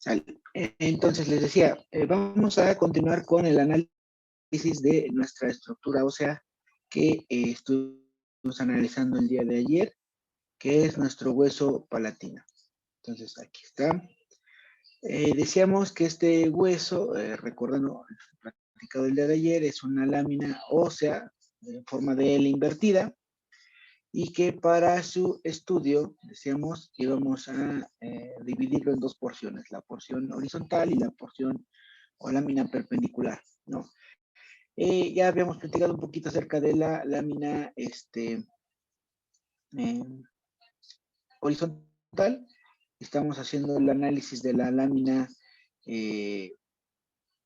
Sale. Entonces les decía, vamos a continuar con el análisis de nuestra estructura ósea que estuvimos analizando el día de ayer, que es nuestro hueso palatino. Entonces aquí está. Decíamos que este hueso, recordando el platicado del día de ayer, es una lámina ósea en forma de L invertida, y que para su estudio, decíamos, íbamos a dividirlo en dos porciones, la porción horizontal y la porción o lámina perpendicular, ¿no? Ya habíamos platicado un poquito acerca de la lámina horizontal. Estamos haciendo el análisis de la lámina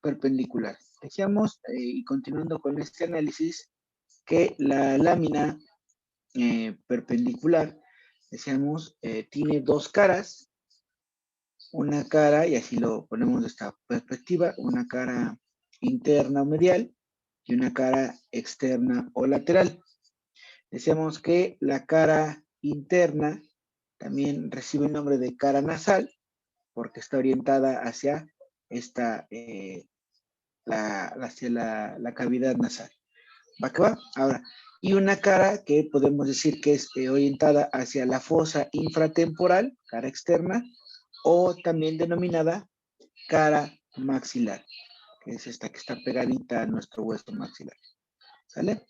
perpendicular. Decíamos, y continuando con este análisis, que la lámina perpendicular, decíamos, tiene dos caras. Una cara, y así lo ponemos de esta perspectiva, una cara interna o medial y una cara externa o lateral. Decíamos que la cara interna también recibe el nombre de cara nasal porque está orientada hacia esta, hacia la cavidad nasal. ¿Va que va? Ahora, y una cara que podemos decir que es orientada hacia la fosa infratemporal, cara externa, o también denominada cara maxilar, que es esta que está pegadita a nuestro hueso maxilar. ¿Sale?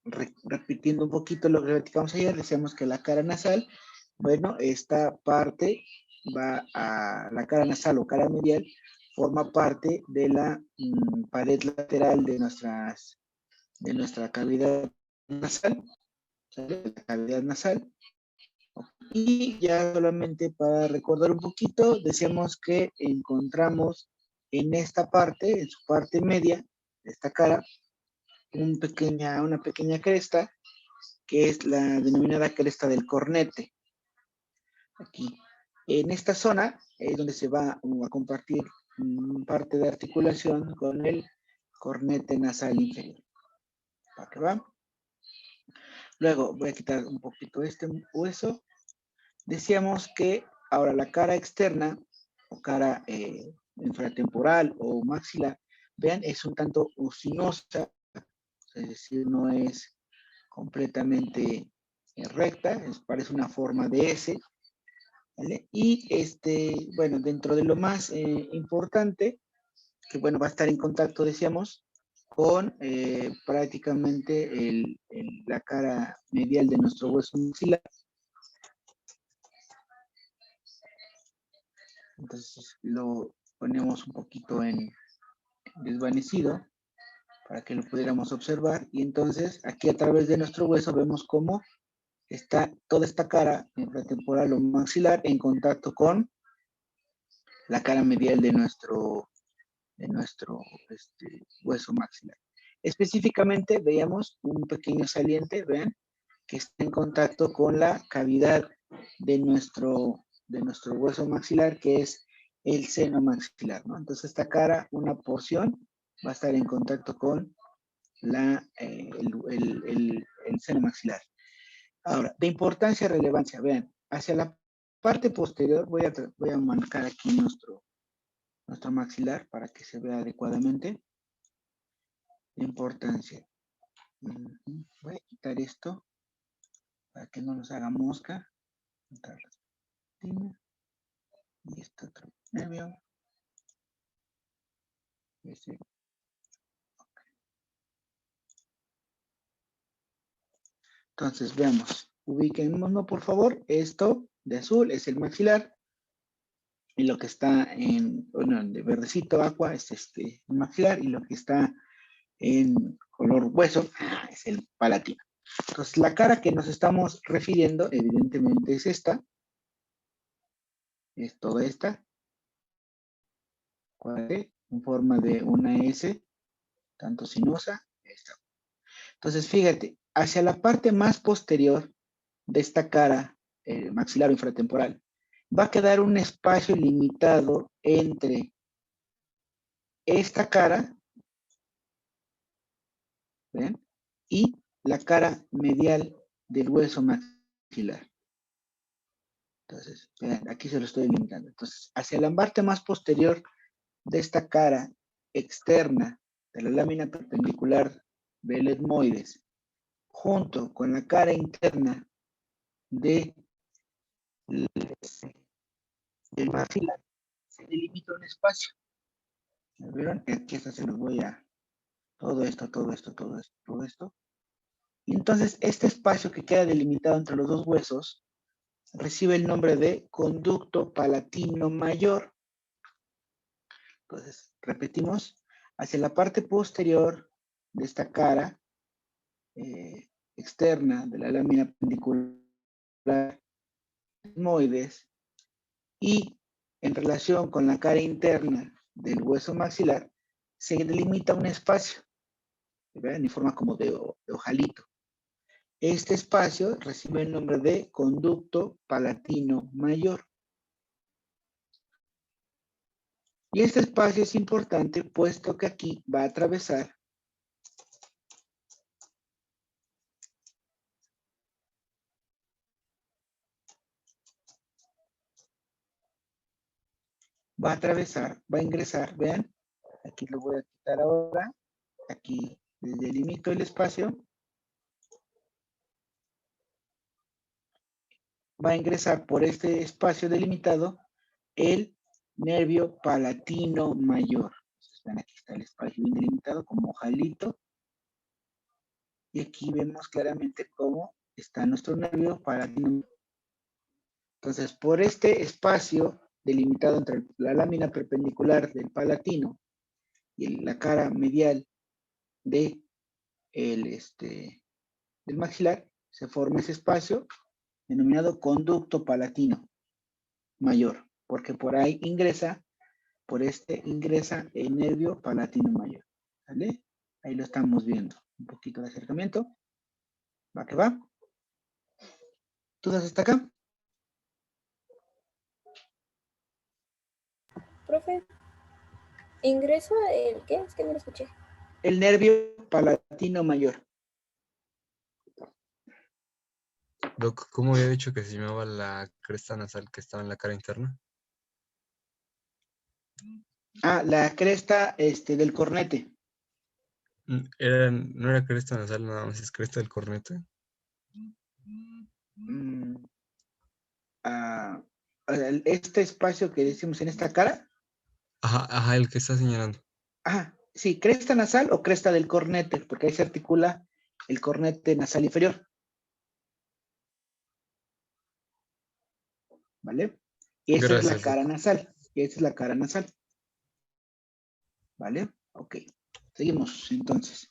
Repitiendo un poquito lo que platicamos ayer, decíamos que la cara nasal, bueno, esta parte va a la cara nasal o cara medial, forma parte de la pared lateral de nuestra cavidad nasal, ¿sale? La cavidad nasal. Y ya solamente para recordar un poquito, decíamos que encontramos en esta parte, en su parte media de esta cara, una pequeña cresta, que es la denominada cresta del cornete. Aquí, en esta zona, es donde se va a compartir parte de articulación con el cornete nasal inferior. ¿Para qué va? Luego voy a quitar un poquito este hueso. Decíamos que ahora la cara externa o cara infratemporal o maxilar, vean, es un tanto sinuosa, es decir, no es completamente recta, parece una forma de S, ¿vale? Y bueno, dentro de lo más importante, que bueno, va a estar en contacto, decíamos, con prácticamente la cara medial de nuestro hueso maxilar. Entonces lo ponemos un poquito en desvanecido para que lo pudiéramos observar. Y entonces aquí a través de nuestro hueso vemos cómo está toda esta cara infratemporal o maxilar en contacto con la cara medial de nuestro hueso maxilar. Específicamente veíamos un pequeño saliente, vean, que está en contacto con la cavidad de nuestro hueso maxilar, que es el seno maxilar, ¿no? Entonces esta cara, una porción, va a estar en contacto con el seno maxilar. Ahora, de importancia y relevancia, vean, hacia la parte posterior, voy a marcar aquí nuestro maxilar para que se vea adecuadamente. De importancia. Voy a quitar esto para que no nos haga mosca. Y este otro nervio. Entonces, veamos. Ubiquémonos, por favor. Esto de azul es el maxilar. Y lo que está bueno, de verdecito agua es el maxilar. Y lo que está en color hueso es el palatino. Entonces, la cara que nos estamos refiriendo, evidentemente, es esta. Es toda esta. En forma de una S, tanto sinuosa. Esta. Entonces, fíjate, hacia la parte más posterior de esta cara maxilar infratemporal, va a quedar un espacio limitado entre esta cara, ¿ven? Y la cara medial del hueso maxilar. Entonces, vean, aquí se lo estoy delimitando. Entonces, hacia la parte más posterior de esta cara externa de la lámina perpendicular del etmoides, junto con la cara interna del maxilar, se delimita un espacio. ¿Vieron? Aquí hasta se los voy a... Todo esto, todo esto, todo esto, todo esto. Y entonces, este espacio que queda delimitado entre los dos huesos recibe el nombre de conducto palatino mayor. Entonces, repetimos, hacia la parte posterior de esta cara externa de la lámina pendicular etmoides y en relación con la cara interna del hueso maxilar, se delimita un espacio, ¿verdad? En forma como de ojalito. Este espacio recibe el nombre de conducto palatino mayor. Y este espacio es importante puesto que aquí va a atravesar va a ingresar, vean, aquí lo voy a quitar ahora, aquí delimito el espacio, va a ingresar por este espacio delimitado el nervio palatino mayor. Entonces, vean, aquí está el espacio bien delimitado como ojalito, y aquí vemos claramente cómo está nuestro nervio palatino. Entonces, por este espacio delimitado entre la lámina perpendicular del palatino y la cara medial de del maxilar, se forma ese espacio denominado conducto palatino mayor, porque por ahí ingresa, por este ingresa el nervio palatino mayor. ¿Vale? Ahí lo estamos viendo. Un poquito de acercamiento. Va que va. ¿Todas hasta acá? Profe, ¿ingreso el qué? Es que no lo escuché. El nervio palatino mayor. Doc, ¿cómo había dicho que se llamaba la cresta nasal que estaba en la cara interna? Ah, la cresta del cornete. No era cresta nasal, nada más es cresta del cornete. Este espacio que decimos en esta cara. Ajá, el que está señalando. Ajá, sí, cresta nasal o cresta del cornete, porque ahí se articula el cornete nasal inferior. ¿Vale? Y esa es la cara nasal. Y esa es la cara nasal. ¿Vale? Ok. Seguimos entonces.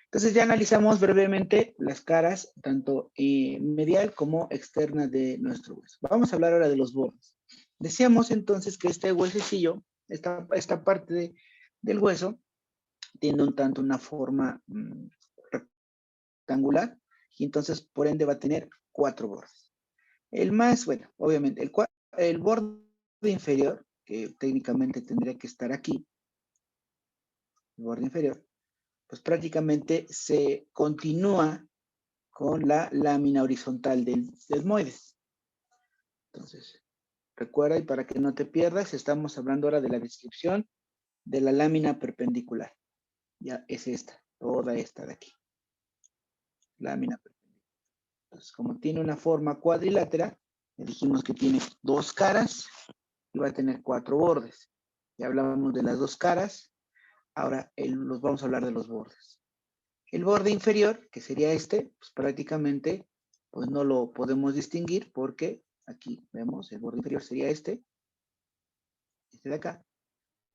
Entonces ya analizamos brevemente las caras, tanto medial como externa de nuestro hueso. Vamos a hablar ahora de los bordes. Decíamos entonces que este huesecillo, esta parte del hueso, tiene un tanto una forma rectangular y entonces por ende va a tener 4 bordes. El más, bueno, obviamente, el borde inferior, que técnicamente tendría que estar aquí, el borde inferior, pues prácticamente se continúa con la lámina horizontal del etmoides. Entonces, recuerda, y para que no te pierdas, estamos hablando ahora de la descripción de la lámina perpendicular. Ya es esta, toda esta de aquí. Lámina perpendicular. Entonces, como tiene una forma cuadrilátera, dijimos que tiene 2 caras y va a tener 4 bordes. Ya hablábamos de las 2 caras, ahora los vamos a hablar de los bordes. El borde inferior, que sería este, pues prácticamente pues no lo podemos distinguir porque aquí vemos el borde inferior sería este de acá,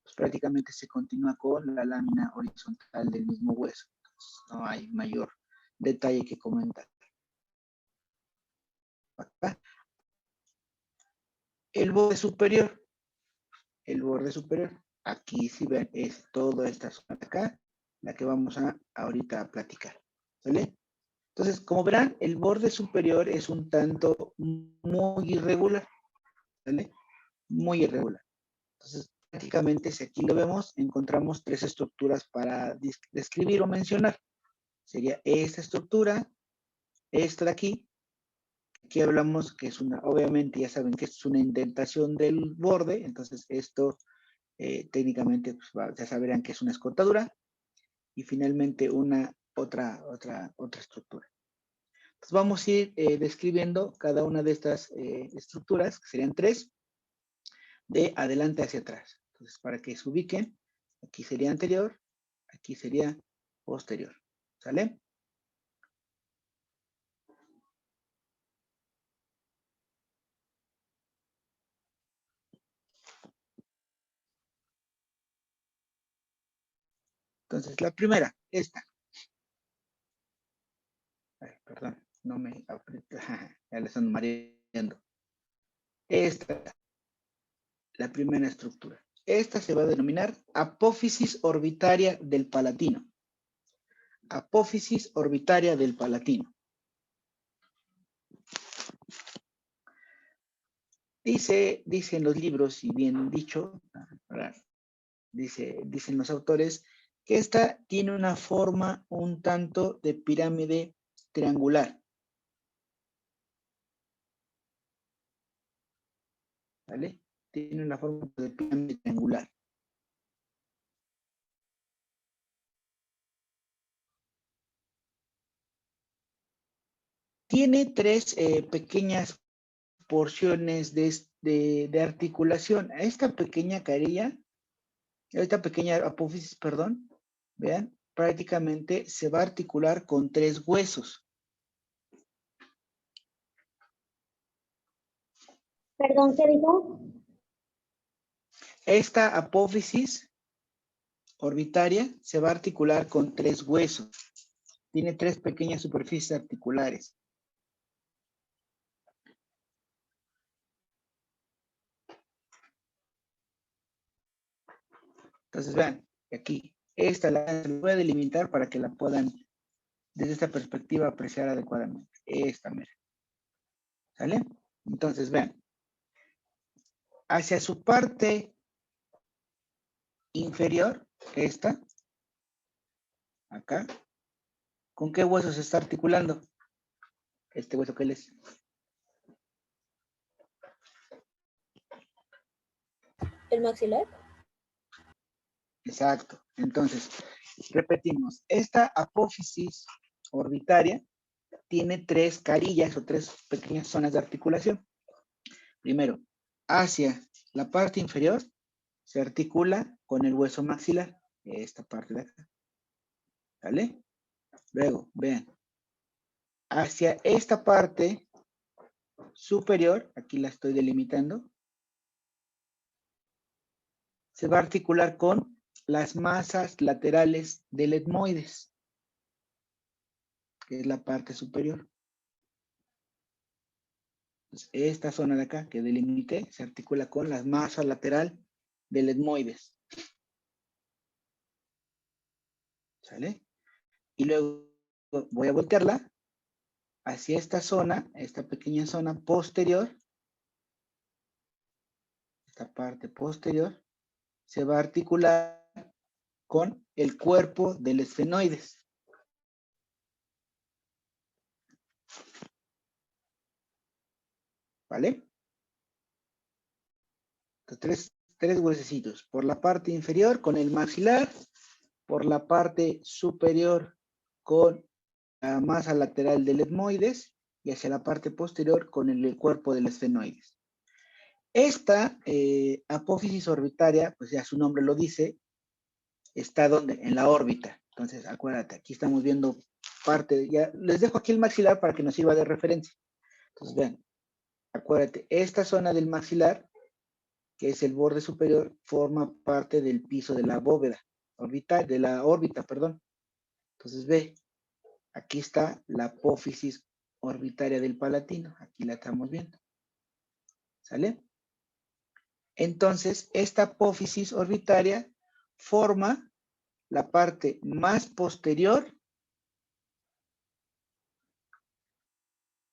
pues prácticamente se continúa con la lámina horizontal del mismo hueso. Entonces, no hay mayor detalle que comentar. Acá. El borde superior, aquí si ven es toda esta zona de acá, la que vamos a ahorita a platicar. ¿Sale? Entonces, como verán, el borde superior es un tanto muy irregular, ¿vale? Muy irregular. Entonces, prácticamente, si aquí lo vemos, encontramos 3 estructuras para describir o mencionar. Sería esta estructura, esta de aquí, aquí hablamos que es una, obviamente ya saben que es una indentación del borde, entonces esto técnicamente pues, ya sabrán que es una escotadura, y finalmente otra estructura. Entonces vamos a ir describiendo cada una de estas estructuras, que serían 3, de adelante hacia atrás. Entonces, para que se ubiquen, aquí sería anterior, aquí sería posterior. ¿Sale? Entonces, la primera, esta. Ay, perdón, no me aprieta. Ya le están mareando. Esta, la primera estructura. Esta se va a denominar apófisis orbitaria del palatino. Apófisis orbitaria del palatino. Dice en los libros, y bien dicho, dicen los autores, que esta tiene una forma un tanto de pirámide triangular. ¿Vale? Tiene una forma de pirámide triangular. Tiene 3 pequeñas porciones de articulación. Esta pequeña carilla, esta pequeña apófisis, perdón, vean, prácticamente se va a articular con 3 huesos. Perdón, ¿qué dijo? Esta apófisis orbitaria se va a articular con 3 huesos. Tiene 3 pequeñas superficies articulares. Entonces vean, aquí, esta la voy a delimitar para que la puedan, desde esta perspectiva, apreciar adecuadamente. Esta mera. ¿Sale? Entonces vean, hacia su parte inferior, esta, acá, ¿con qué hueso se está articulando? Este hueso que les... ¿El maxilar? Exacto. Entonces, repetimos, esta apófisis orbitaria tiene 3 carillas o 3 pequeñas zonas de articulación. Primero, hacia la parte inferior se articula con el hueso maxilar, esta parte de acá. ¿Vale? Luego, vean, hacia esta parte superior, aquí la estoy delimitando, se va a articular con las masas laterales del etmoides, que es la parte superior. Entonces, esta zona de acá que delimité se articula con las masas lateral del etmoides. ¿Sale? Y luego voy a voltearla hacia esta zona, esta pequeña zona posterior. Esta parte posterior se va a articular con el cuerpo del esfenoides. ¿Vale? Entonces, tres huesecitos. Por la parte inferior con el maxilar, por la parte superior con la masa lateral del etmoides y hacia la parte posterior con el cuerpo del esfenoides. Esta apófisis orbitaria, pues ya su nombre lo dice, está donde, en la órbita. Entonces, acuérdate, aquí estamos viendo parte, ya les dejo aquí el maxilar para que nos sirva de referencia. Entonces, vean, acuérdate, esta zona del maxilar, que es el borde superior, forma parte del piso de la bóveda orbital, de la órbita, perdón. Entonces, ve, aquí está la apófisis orbitaria del palatino, aquí la estamos viendo. ¿Sale? Entonces, esta apófisis orbitaria forma la parte más posterior,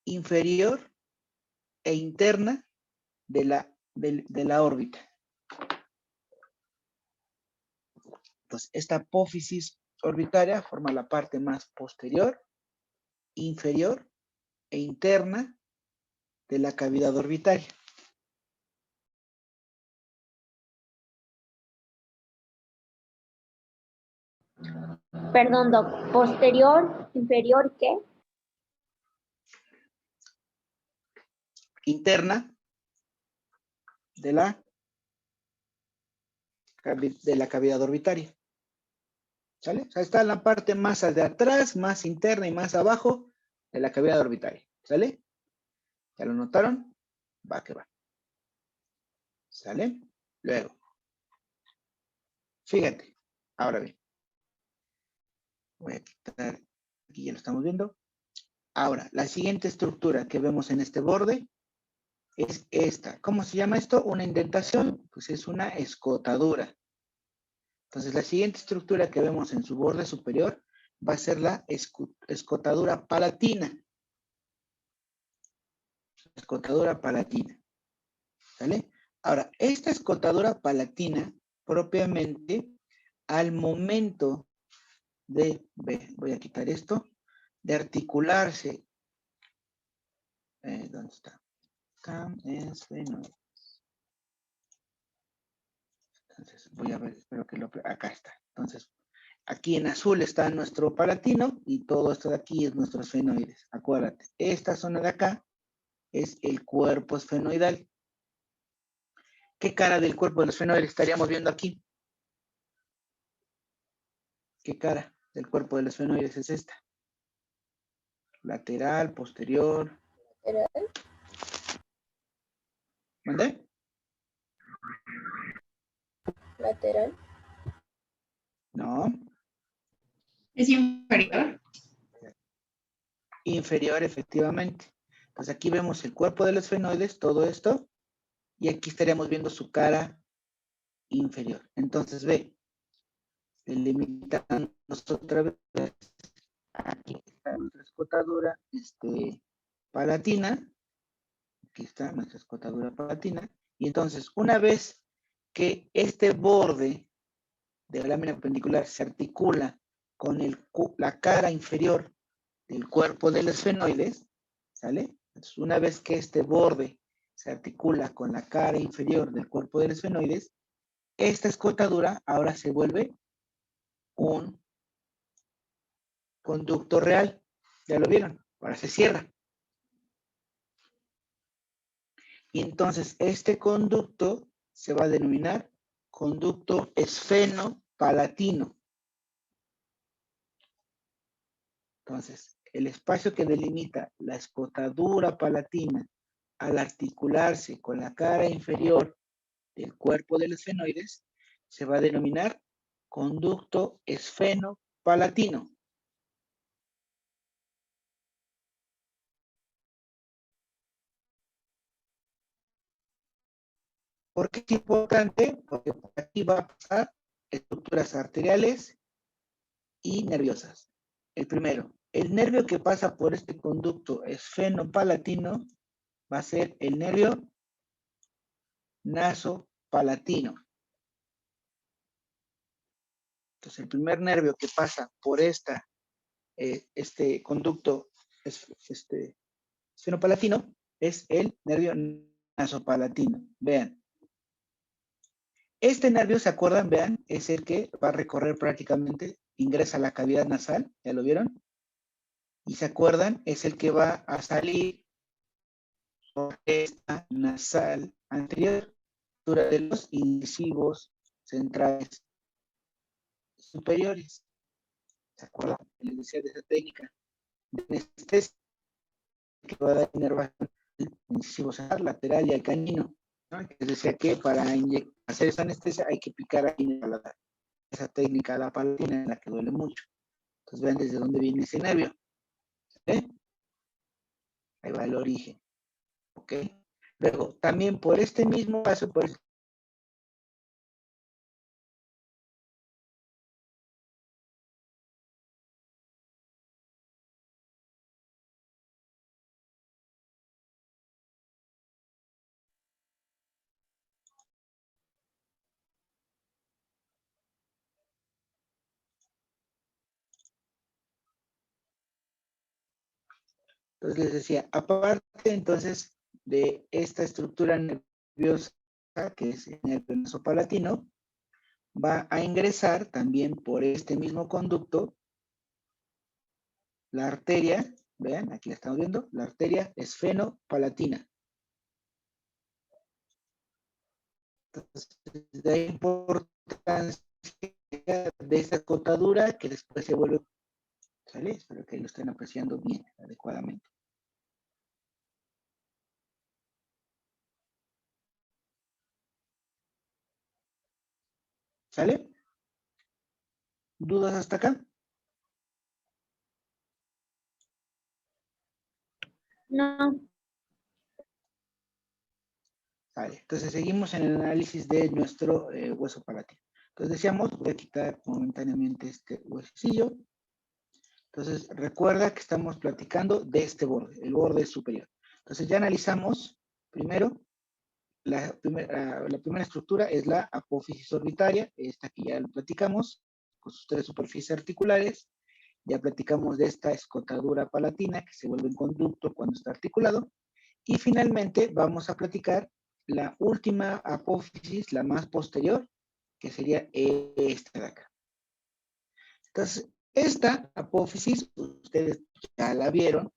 inferior e interna de la órbita. Entonces, esta apófisis orbitaria forma la parte más posterior, inferior e interna de la cavidad orbitaria. Perdón, Doc. Posterior, inferior, ¿qué? Interna de la cavidad orbitaria. ¿Sale? O sea, está la parte más de atrás, más interna y más abajo de la cavidad orbitaria. ¿Sale? ¿Ya lo notaron? Va que va. ¿Sale? Luego. Fíjate. Ahora bien. Voy a quitar. Aquí ya lo estamos viendo. Ahora, la siguiente estructura que vemos en este borde es esta. ¿Cómo se llama esto? Una indentación. Pues es una escotadura. Entonces, la siguiente estructura que vemos en su borde superior va a ser la escotadura palatina. Escotadura palatina. ¿Sale? Ahora, esta escotadura palatina, propiamente, al momento de, voy a quitar esto, de articularse, ¿dónde está? Acá es fenoide. Entonces, voy a ver, espero que acá está. Entonces, aquí en azul está nuestro palatino y todo esto de aquí es nuestros fenoides. Acuérdate, esta zona de acá es el cuerpo esfenoidal. ¿Qué cara del cuerpo de los fenoides estaríamos viendo aquí? ¿Qué cara del cuerpo de los fenoides es esta? Lateral, posterior. ¿Mandé? Lateral. No. Es inferior. Inferior, efectivamente. Pues aquí vemos el cuerpo de los fenoides, todo esto, y aquí estaríamos viendo su cara inferior. Entonces, ve, delimitamos otra vez. Aquí está nuestra escotadura palatina. Aquí está nuestra escotadura palatina. Y entonces, una vez que este borde de la lámina perpendicular se articula con la cara inferior del cuerpo de los fenoides, ¿sale? Entonces, una vez que este borde se articula con la cara inferior del cuerpo de los fenoides, esta escotadura ahora se vuelve un conducto real. ¿Ya lo vieron? Ahora se cierra. Y entonces este conducto se va a denominar conducto esfenopalatino. Entonces, el espacio que delimita la escotadura palatina al articularse con la cara inferior del cuerpo de los fenoides se va a denominar conducto esfenopalatino. ¿Por qué es importante? Porque por aquí va a pasar estructuras arteriales y nerviosas. El primero, el nervio que pasa por este conducto esfenopalatino va a ser el nervio nasopalatino. Entonces, el primer nervio que pasa por este conducto esfenopalatino es el nervio nasopalatino. Vean. Este nervio, ¿se acuerdan? Vean, es el que va a recorrer prácticamente, ingresa a la cavidad nasal, ¿ya lo vieron? Y ¿se acuerdan? Es el que va a salir por esta nasal anterior, de los incisivos centrales superiores. ¿Se acuerdan? Les decía de esa técnica de anestesia que va a dar inervación al incisivo central, lateral y al canino. ¿No? Les decía que para hacer esa anestesia hay que picar aquí en el paladar. Esa técnica, la palatina, en la que duele mucho. Entonces vean desde dónde viene ese nervio. ¿Sí? Ahí va el origen. ¿Ok? Luego, también por este mismo paso, por entonces les decía, aparte entonces de esta estructura nerviosa, que es el nervio nasopalatino, va a ingresar también por este mismo conducto la arteria, vean, aquí la estamos viendo, la arteria esfenopalatina. Entonces, de ahí importancia de esta acotadura que después se vuelve, ¿sale? Espero que lo estén apreciando bien, adecuadamente. ¿Sale? ¿Dudas hasta acá? No. Vale, entonces seguimos en el análisis de nuestro hueso palatino. Entonces decíamos, voy a quitar momentáneamente este huesecillo. Entonces recuerda que estamos platicando de este borde, el borde superior. Entonces ya analizamos primero, la primera estructura es la apófisis orbitaria, esta que ya lo platicamos, con sus tres superficies articulares. Ya platicamos de esta escotadura palatina que se vuelve en conducto cuando está articulado. Y finalmente vamos a platicar la última apófisis, la más posterior, que sería esta de acá. Entonces, esta apófisis, ustedes ya la vieron,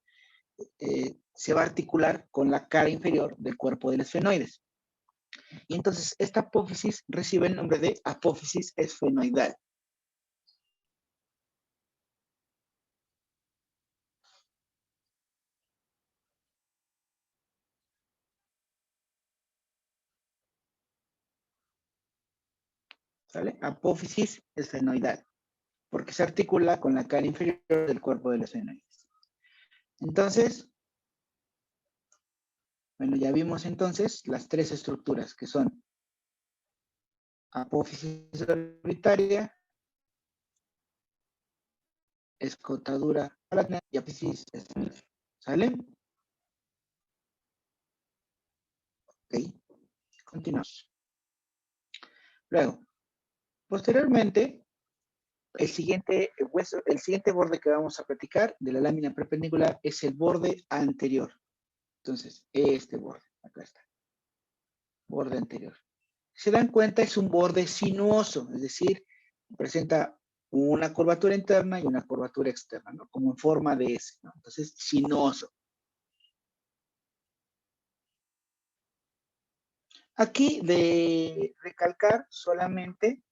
se va a articular con la cara inferior del cuerpo del esfenoides. Y entonces, esta apófisis recibe el nombre de apófisis esfenoidal. ¿Sale? Apófisis esfenoidal, porque se articula con la cara inferior del cuerpo del esfenoides. Entonces, bueno, ya vimos entonces las tres estructuras que son apófisis orbitaria, escotadura palatina y apófisis esfenoidal. ¿Sale? Ok, continuamos. Luego, posteriormente, el siguiente hueso, el siguiente borde que vamos a platicar de la lámina perpendicular es el borde anterior. Entonces, este borde, acá está, borde anterior. Se dan cuenta, es un borde sinuoso, es decir, presenta una curvatura interna y una curvatura externa, ¿no? Como en forma de S, ¿no? Entonces, sinuoso. Aquí de recalcar solamente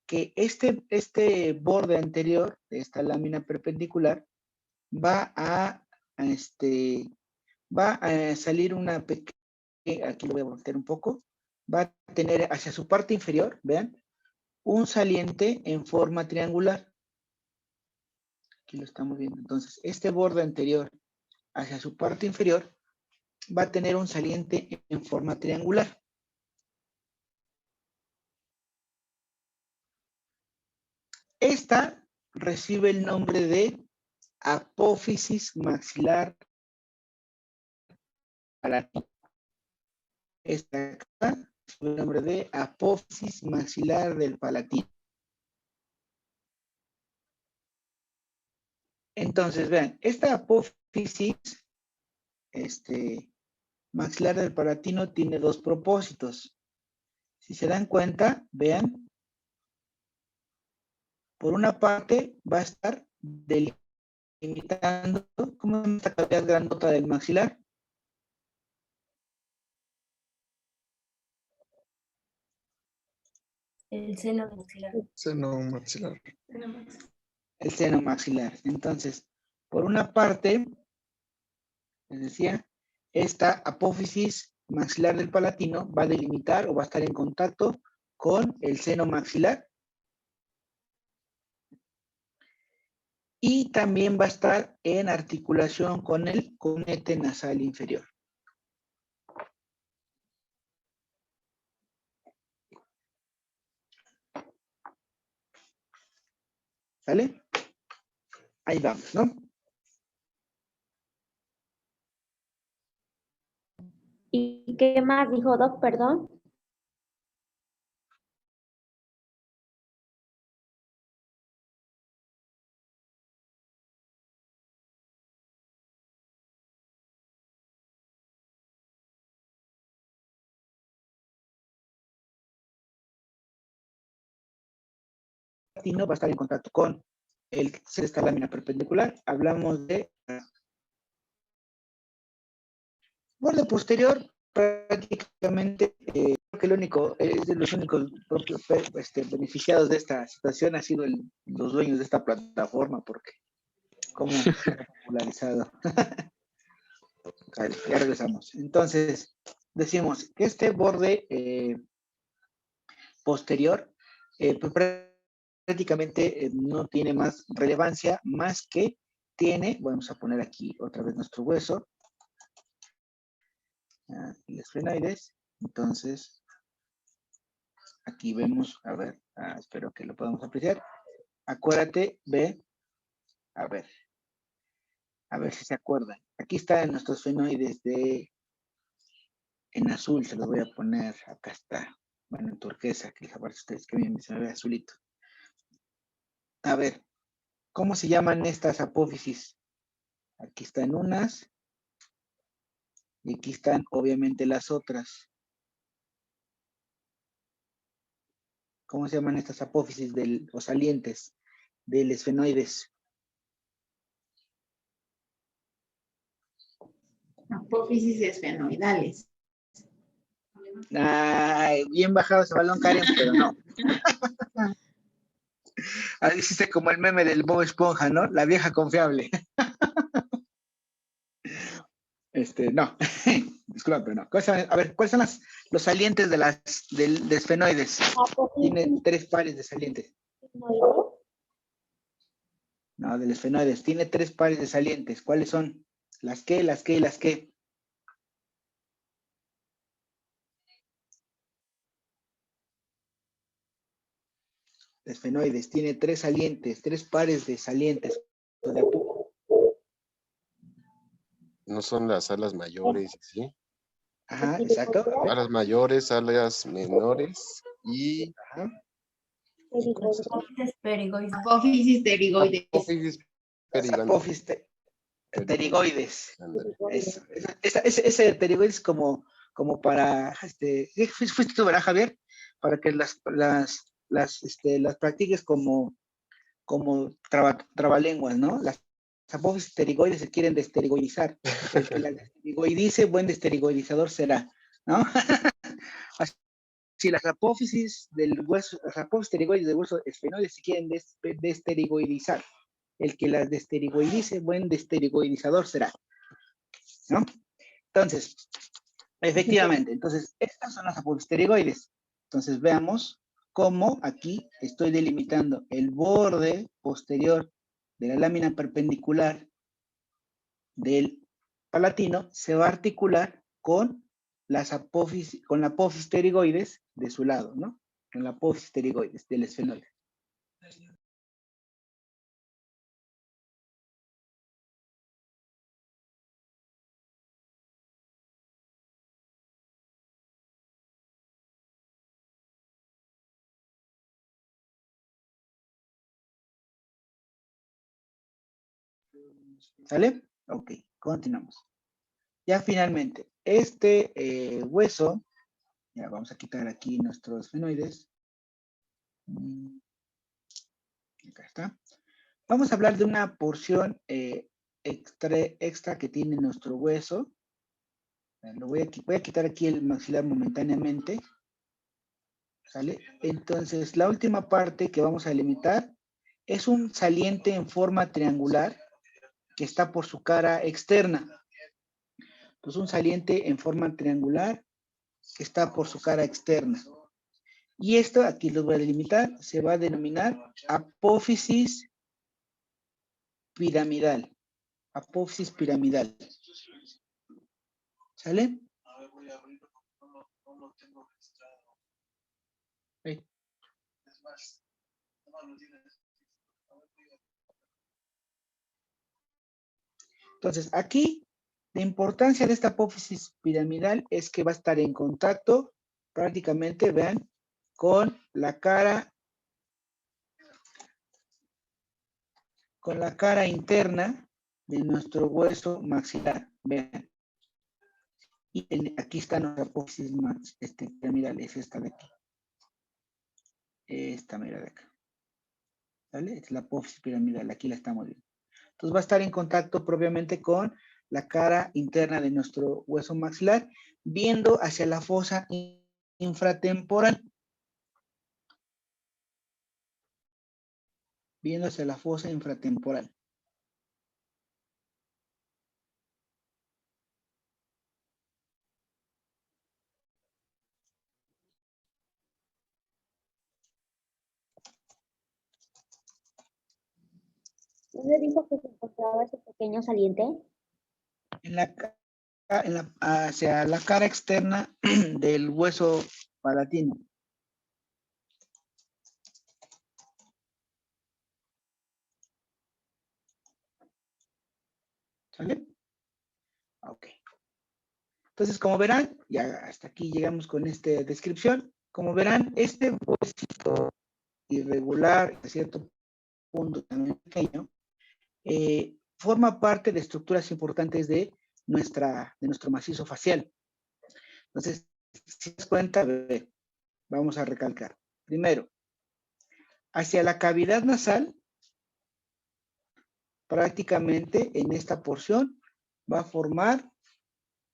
que este borde anterior de esta lámina perpendicular va a salir una pequeña, aquí lo voy a voltear un poco, va a tener hacia su parte inferior, vean, un saliente en forma triangular. Aquí lo estamos viendo. Entonces, este borde anterior hacia su parte inferior va a tener un saliente en forma triangular. Esta recibe el nombre de apófisis maxilar palatina. Esta acá recibe el nombre de apófisis maxilar del palatino. Entonces, vean, esta apófisis maxilar del palatino tiene dos propósitos. Si se dan cuenta, vean, por una parte va a estar delimitando, como esta cavidad grandota del maxilar. El seno maxilar. Seno maxilar. El seno maxilar. Entonces, por una parte, les decía, esta apófisis maxilar del palatino va a delimitar o va a estar en contacto con el seno maxilar. Y también va a estar en articulación con el conete nasal inferior. ¿Sale? Ahí vamos, ¿no? ¿Y qué más dijo Doc, perdón? palatino va a estar en contacto con esta lámina perpendicular. Hablamos de borde posterior, prácticamente, creo que es de los únicos propios beneficiados de esta situación ha sido los dueños de esta plataforma, porque como se ha popularizado. Vale, ya regresamos. Entonces, decimos que este borde posterior, pues prácticamente no tiene más relevancia, más que vamos a poner aquí otra vez nuestro hueso, y las esfenoides. Entonces, aquí vemos, a ver, espero que lo podamos apreciar. Acuérdate, ve, a ver si se acuerdan. Aquí están nuestros esfenoides en azul, se los voy a poner, acá está, bueno, en turquesa, que la parte ustedes que bien se ve azulito. A ver, ¿cómo se llaman estas apófisis? Aquí están unas, y aquí están obviamente las otras. ¿Cómo se llaman estas apófisis o salientes del esfenoides? Apófisis esfenoidales. Ay, bien bajado ese balón, Karen, pero no. Ahí hiciste como el meme del Bob Esponja, ¿no? La vieja confiable. No. Disculpa, pero no. A ver, ¿cuáles son los salientes de esfenoides? Tiene 3 pares de salientes. No, del esfenoides. Tiene 3 pares de salientes. ¿Cuáles son? Las que. Esfenoides. Tiene 3 salientes, 3 pares de salientes. No son las alas mayores, ¿sí? Ajá, exacto. A ver. Alas mayores, alas menores y... Ajá. Apófisis pterigoides. Apófisis perigantes. Apófisis pterigoides. Ándale. Ese pterigoides como para, fuiste tú, ¿verdad, Javier? Para que las practiques como trabalenguas, ¿no? Las apófisis pterigoides se quieren desterigoidizar. El que la desterigoidice, buen desterigoidizador será, ¿no? Si las apófisis pterigoides del hueso esfenoides se quieren desterigoidizar, el que las desterigoidice, buen desterigoidizador será, ¿no? Entonces, efectivamente, estas son las apófisis pterigoides. Entonces, veamos cómo aquí estoy delimitando el borde posterior de la lámina perpendicular del palatino, se va a articular con la apófisis pterigoides de su lado, ¿no? Con la apófisis pterigoides del esfenoide. ¿Sale? Ok, continuamos. Ya finalmente, este hueso, ya vamos a quitar aquí nuestros esfenoides. Acá está. Vamos a hablar de una porción extra que tiene nuestro hueso. Voy a quitar aquí el maxilar momentáneamente. ¿Sale? Entonces, la última parte que vamos a delimitar es un saliente en forma triangular que está por su cara externa. Entonces, un saliente en forma triangular que está por su cara externa. Y esto, aquí lo voy a delimitar, se va a denominar apófisis piramidal. Apófisis piramidal. ¿Sale? Ahí. Entonces, aquí, la importancia de esta apófisis piramidal es que va a estar en contacto, prácticamente, vean, con la cara interna de nuestro hueso maxilar. Vean. Y aquí está nuestra apófisis piramidal, es esta de aquí. Esta, mira de acá. ¿Vale? Es la apófisis piramidal, aquí la estamos viendo. Entonces va a estar en contacto propiamente con la cara interna de nuestro hueso maxilar, viendo hacia la fosa infratemporal. Viendo hacia la fosa infratemporal. ¿Dónde dijo que se encontraba ese pequeño saliente? Hacia la cara externa del hueso palatino. ¿Sale? Ok. Entonces, como verán, ya hasta aquí llegamos con esta descripción. Como verán, este huesito irregular, a cierto punto también pequeño, forma parte de estructuras importantes de nuestro macizo facial. Entonces, si te das cuenta, vamos a recalcar. Primero, hacia la cavidad nasal, prácticamente en esta porción va a formar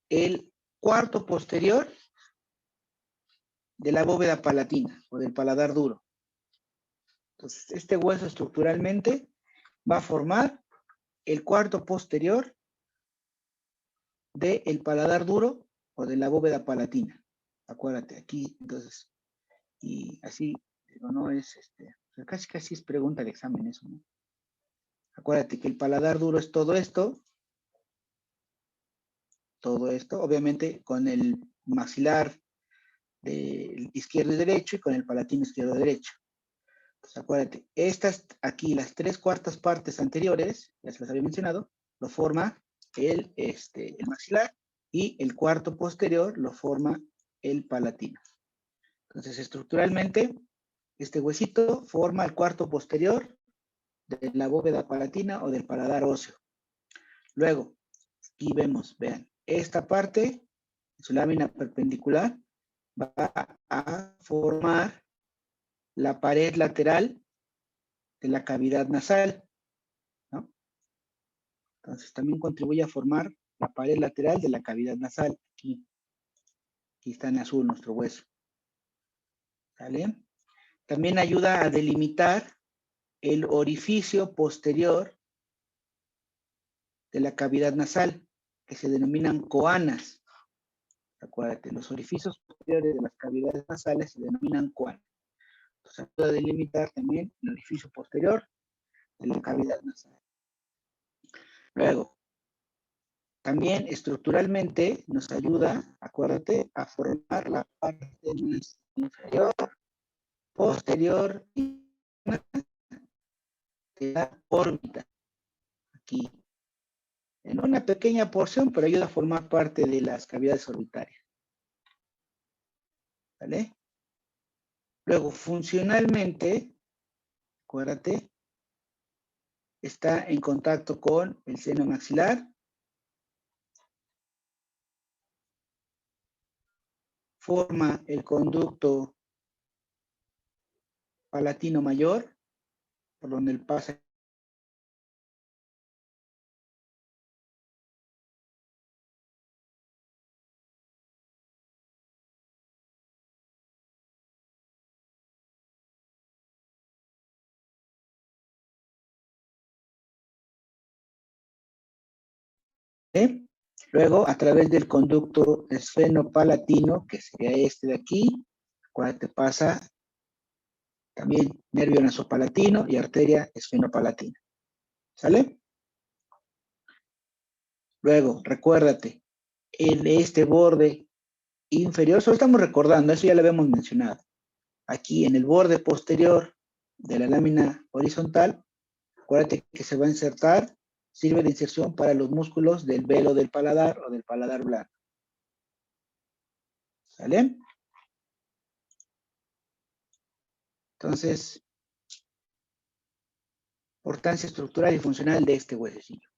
el cuarto posterior de la bóveda palatina o del paladar duro. Entonces, este hueso estructuralmente va a formar el cuarto posterior del paladar duro o de la bóveda palatina. Acuérdate, aquí, entonces, y así, pero no es, casi es pregunta de examen eso, ¿no? Acuérdate que el paladar duro es todo esto, obviamente con el maxilar de izquierdo y derecho y con el palatino izquierdo y derecho. Pues acuérdate, estas aquí, las 3/4 partes anteriores, ya se las había mencionado, lo forma el maxilar y el cuarto posterior lo forma el palatino. Entonces, estructuralmente, este huesito forma el cuarto posterior de la bóveda palatina o del paladar óseo. Luego, aquí vemos, vean, esta parte, su lámina perpendicular, va a formar la pared lateral de la cavidad nasal, ¿no? Entonces también contribuye a formar la pared lateral de la cavidad nasal. Aquí está en azul nuestro hueso. ¿Sale? También ayuda a delimitar el orificio posterior de la cavidad nasal, que se denominan coanas. Acuérdate, los orificios posteriores de las cavidades nasales se denominan coanas. Entonces ayuda a delimitar también el orificio posterior de la cavidad nasal. Luego, también estructuralmente nos ayuda, acuérdate, a formar la parte inferior, posterior y de la órbita. Aquí, en una pequeña porción, pero ayuda a formar parte de las cavidades orbitarias. ¿Vale? Luego, funcionalmente, acuérdate, está en contacto con el seno maxilar, forma el conducto palatino mayor, por donde el pasa luego a través del conducto esfenopalatino, que sería este de aquí, cual te pasa también nervio nasopalatino y arteria esfenopalatina. ¿Sale? Luego, recuérdate, en este borde inferior, solo estamos recordando, eso ya lo habíamos mencionado. Aquí en el borde posterior de la lámina horizontal, acuérdate que se va a insertar, sirve de inserción para los músculos del velo del paladar o del paladar blando. ¿Sale? Entonces, importancia estructural y funcional de este huesecillo.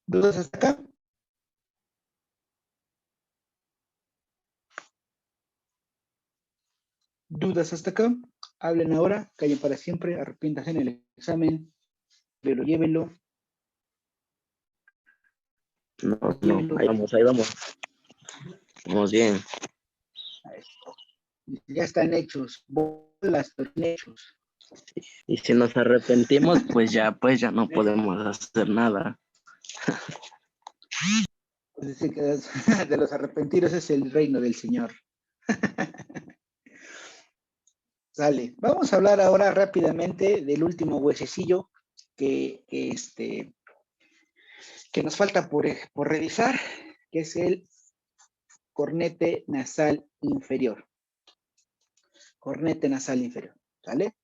¿Dudas hasta acá? ¿Dudas hasta acá? Hablen ahora, callen para siempre, arrepiéntanse en el examen, llévenlo. No, Llévenlo. ahí vamos, ahí vamos. Vamos bien. Ya están hechos, bolas, están hechos. Y si nos arrepentimos, pues ya no podemos hacer nada. Pues dice que de los arrepentidos es el reino del Señor. Sale. Vamos a hablar ahora rápidamente del último huesecillo que nos falta por revisar, que es el cornete nasal inferior. Cornete nasal inferior, ¿sale?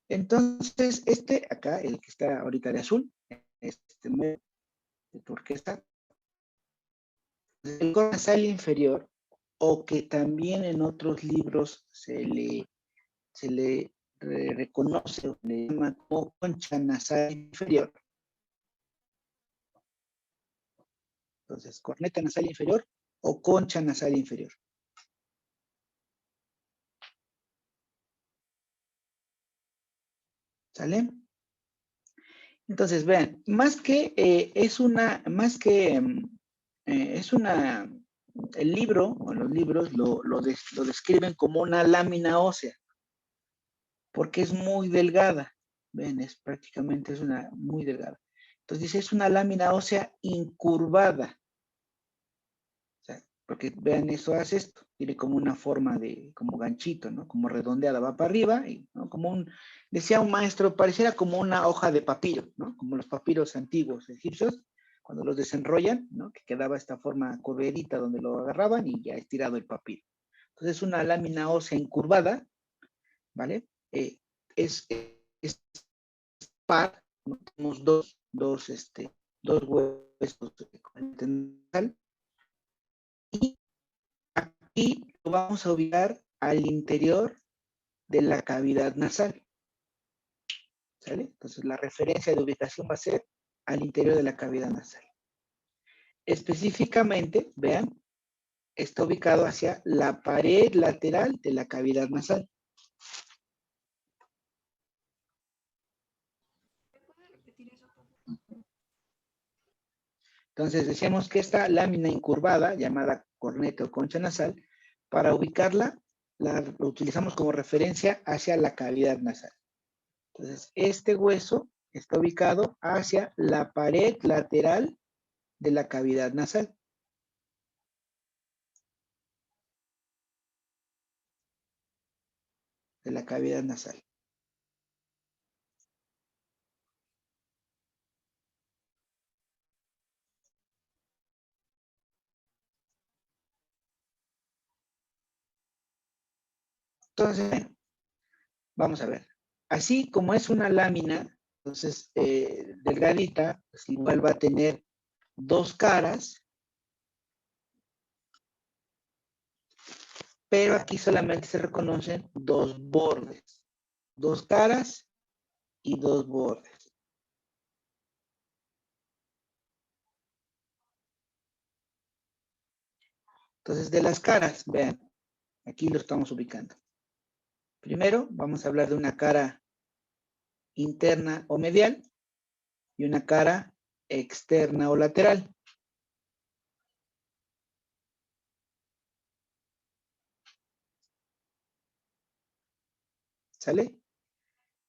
Entonces, acá, el que está ahorita de azul, de turquesa, el cornete nasal inferior, o que también en otros libros se le reconoce o le llama como concha nasal inferior. Entonces, corneta nasal inferior o concha nasal inferior. ¿Sale? Entonces, vean, el libro, o los libros lo describen como una lámina ósea, porque es muy delgada. Ven, prácticamente es muy delgada. Entonces dice, es una lámina ósea incurvada. O sea, porque vean, eso hace esto, tiene como una forma como ganchito, ¿no? Como redondeada, va para arriba, y, ¿no? Decía un maestro, pareciera como una hoja de papiro, ¿no? Como los papiros antiguos egipcios, cuando los desenrollan, ¿no? Que quedaba esta forma corredita donde lo agarraban y ya estirado el papiro. Entonces es una lámina ósea incurvada, ¿vale? Es par, ¿no? Tenemos dos huesos y aquí lo vamos a ubicar al interior de la cavidad nasal. ¿Sale? Entonces la referencia de ubicación va a ser al interior de la cavidad nasal. Específicamente, vean, está ubicado hacia la pared lateral de la cavidad nasal. Entonces decíamos que esta lámina incurvada, llamada cornete o concha nasal, para ubicarla, lo utilizamos como referencia hacia la cavidad nasal. Entonces, este hueso está ubicado hacia la pared lateral de la cavidad nasal. De la cavidad nasal. Entonces, vamos a ver. Así como es una lámina, entonces, delgadita, pues igual va a tener dos caras, pero aquí solamente se reconocen dos bordes. Dos caras y dos bordes. Entonces, de las caras, vean, aquí lo estamos ubicando. Primero, vamos a hablar de una cara interna o medial y una cara externa o lateral. ¿Sale?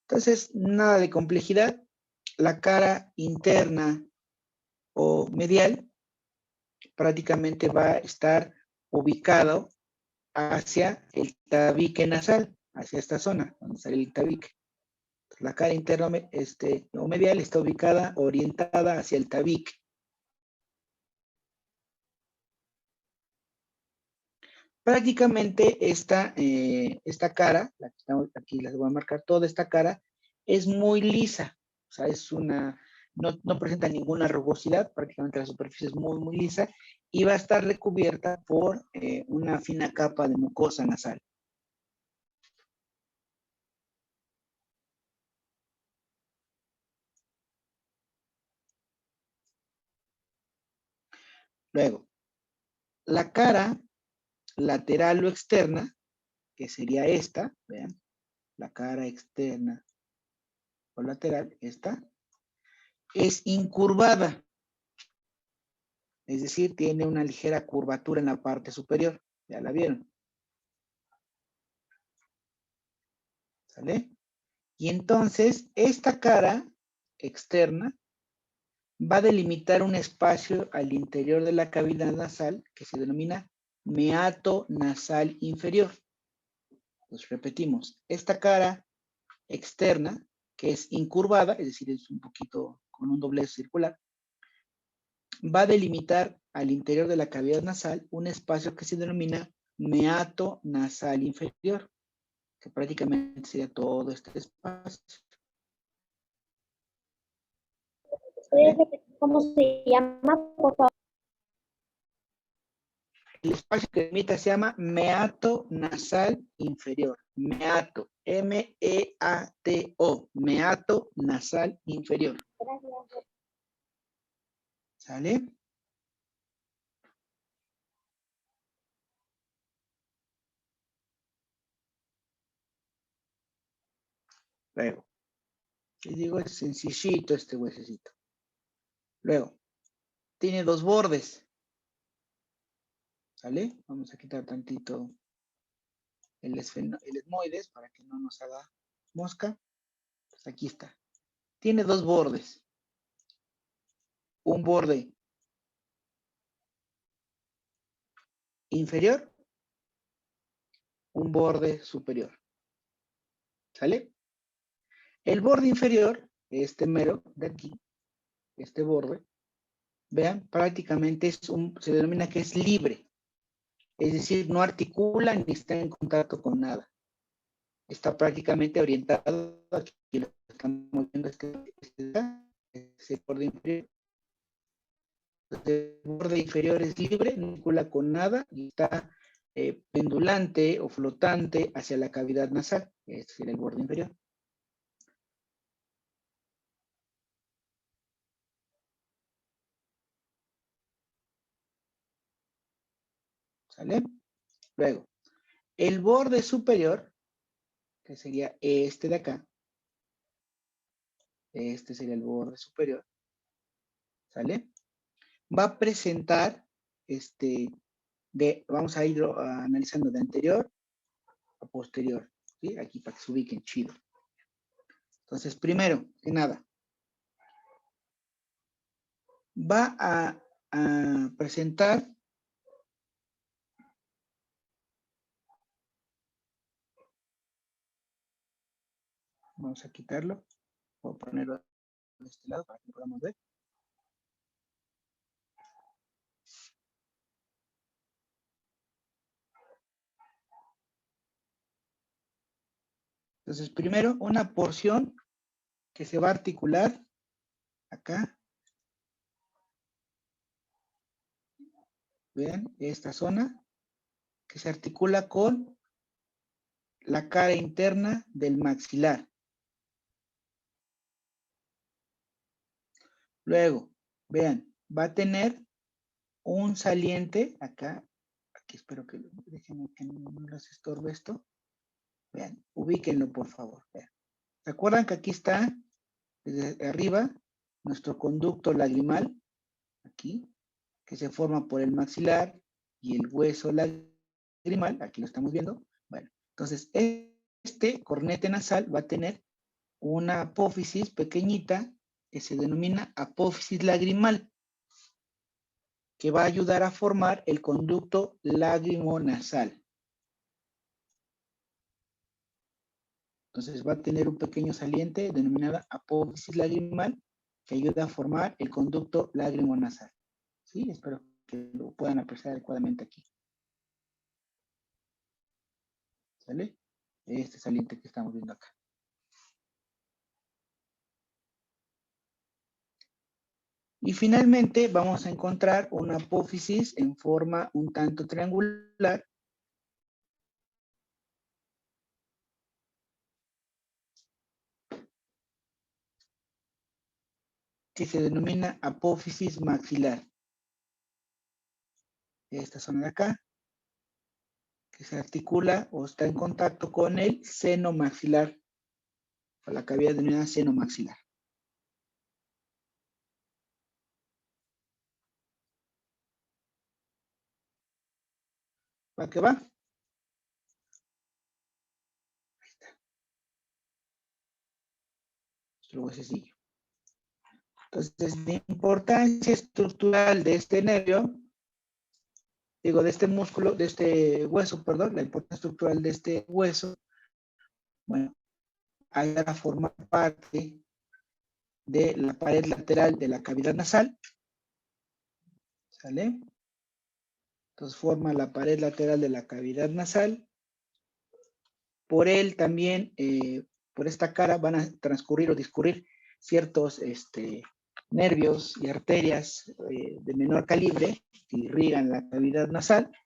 Entonces, nada de complejidad. La cara interna o medial prácticamente va a estar ubicado hacia el tabique nasal, hacia esta zona, donde sale el tabique. La cara interna o medial está ubicada, orientada hacia el tabique. Prácticamente esta cara, aquí les voy a marcar, toda esta cara es muy lisa, o sea, no presenta ninguna rugosidad, prácticamente la superficie es muy, muy lisa y va a estar recubierta por una fina capa de mucosa nasal. Luego, la cara lateral o externa, que sería esta, vean, la cara externa o lateral, esta, es incurvada. Es decir, tiene una ligera curvatura en la parte superior. Ya la vieron. ¿Sale? Y entonces, esta cara externa va a delimitar un espacio al interior de la cavidad nasal que se denomina meato nasal inferior. Pues repetimos, esta cara externa, que es incurvada, es decir, es un poquito con un doblez circular, va a delimitar al interior de la cavidad nasal un espacio que se denomina meato nasal inferior, que prácticamente sería todo este espacio. ¿Puedes repetir cómo se llama, por favor? El espacio que delimita se llama meato nasal inferior. Meato, M-E-A-T-O, meato nasal inferior. Gracias. ¿Sale? Luego, les digo, es sencillito este huesecito. Luego, tiene dos bordes. ¿Sale? Vamos a quitar tantito el esmoides para que no nos haga mosca. Pues aquí está. Tiene dos bordes. Un borde inferior, un borde superior. ¿Sale? El borde inferior, este mero de aquí, este borde, vean, prácticamente se denomina que es libre. Es decir, no articula ni está en contacto con nada. Está prácticamente orientado, aquí lo que estamos viendo es que es el borde inferior. El borde inferior es libre, no articula con nada y está pendulante o flotante hacia la cavidad nasal. Este sería el borde inferior. ¿Sale? Luego, el borde superior, que sería este de acá, este sería el borde superior, ¿sale? Va a presentar, vamos a ir analizando de anterior a posterior, ¿sí? Aquí para que se ubiquen chido. Entonces, primero que nada, va a presentar vamos a quitarlo, voy a ponerlo de este lado para que podamos ver. Entonces, primero, una porción que se va a articular acá. Vean, esta zona que se articula con la cara interna del maxilar. Luego, vean, va a tener un saliente acá. Aquí espero que déjenme que no les estorbe esto. Vean, ubíquenlo por favor. Vean. ¿Se acuerdan que aquí está, desde arriba, nuestro conducto lagrimal? Aquí, que se forma por el maxilar y el hueso lagrimal. Aquí lo estamos viendo. Bueno, entonces este cornete nasal va a tener una apófisis pequeñita que se denomina apófisis lagrimal, que va a ayudar a formar el conducto lacrimonasal. Entonces va a tener un pequeño saliente denominada apófisis lagrimal que ayuda a formar el conducto lacrimonasal. ¿Sí? Espero que lo puedan apreciar adecuadamente aquí. ¿Sale? Este saliente que estamos viendo acá. Y finalmente vamos a encontrar una apófisis en forma un tanto triangular que se denomina apófisis maxilar. Esta zona de acá, que se articula o está en contacto con el seno maxilar, con la cavidad denominada seno maxilar. ¿Va que va? Ahí está. Nuestro huesecillo. Entonces, la importancia estructural de este nervio, digo, de este músculo, de este hueso, perdón, la importancia estructural de este hueso, bueno, ayuda a formar parte de la pared lateral de la cavidad nasal, ¿sale? Entonces forma la pared lateral de la cavidad nasal. Por él también, por esta cara van a transcurrir o discurrir ciertos nervios y arterias de menor calibre que irrigan la cavidad nasal.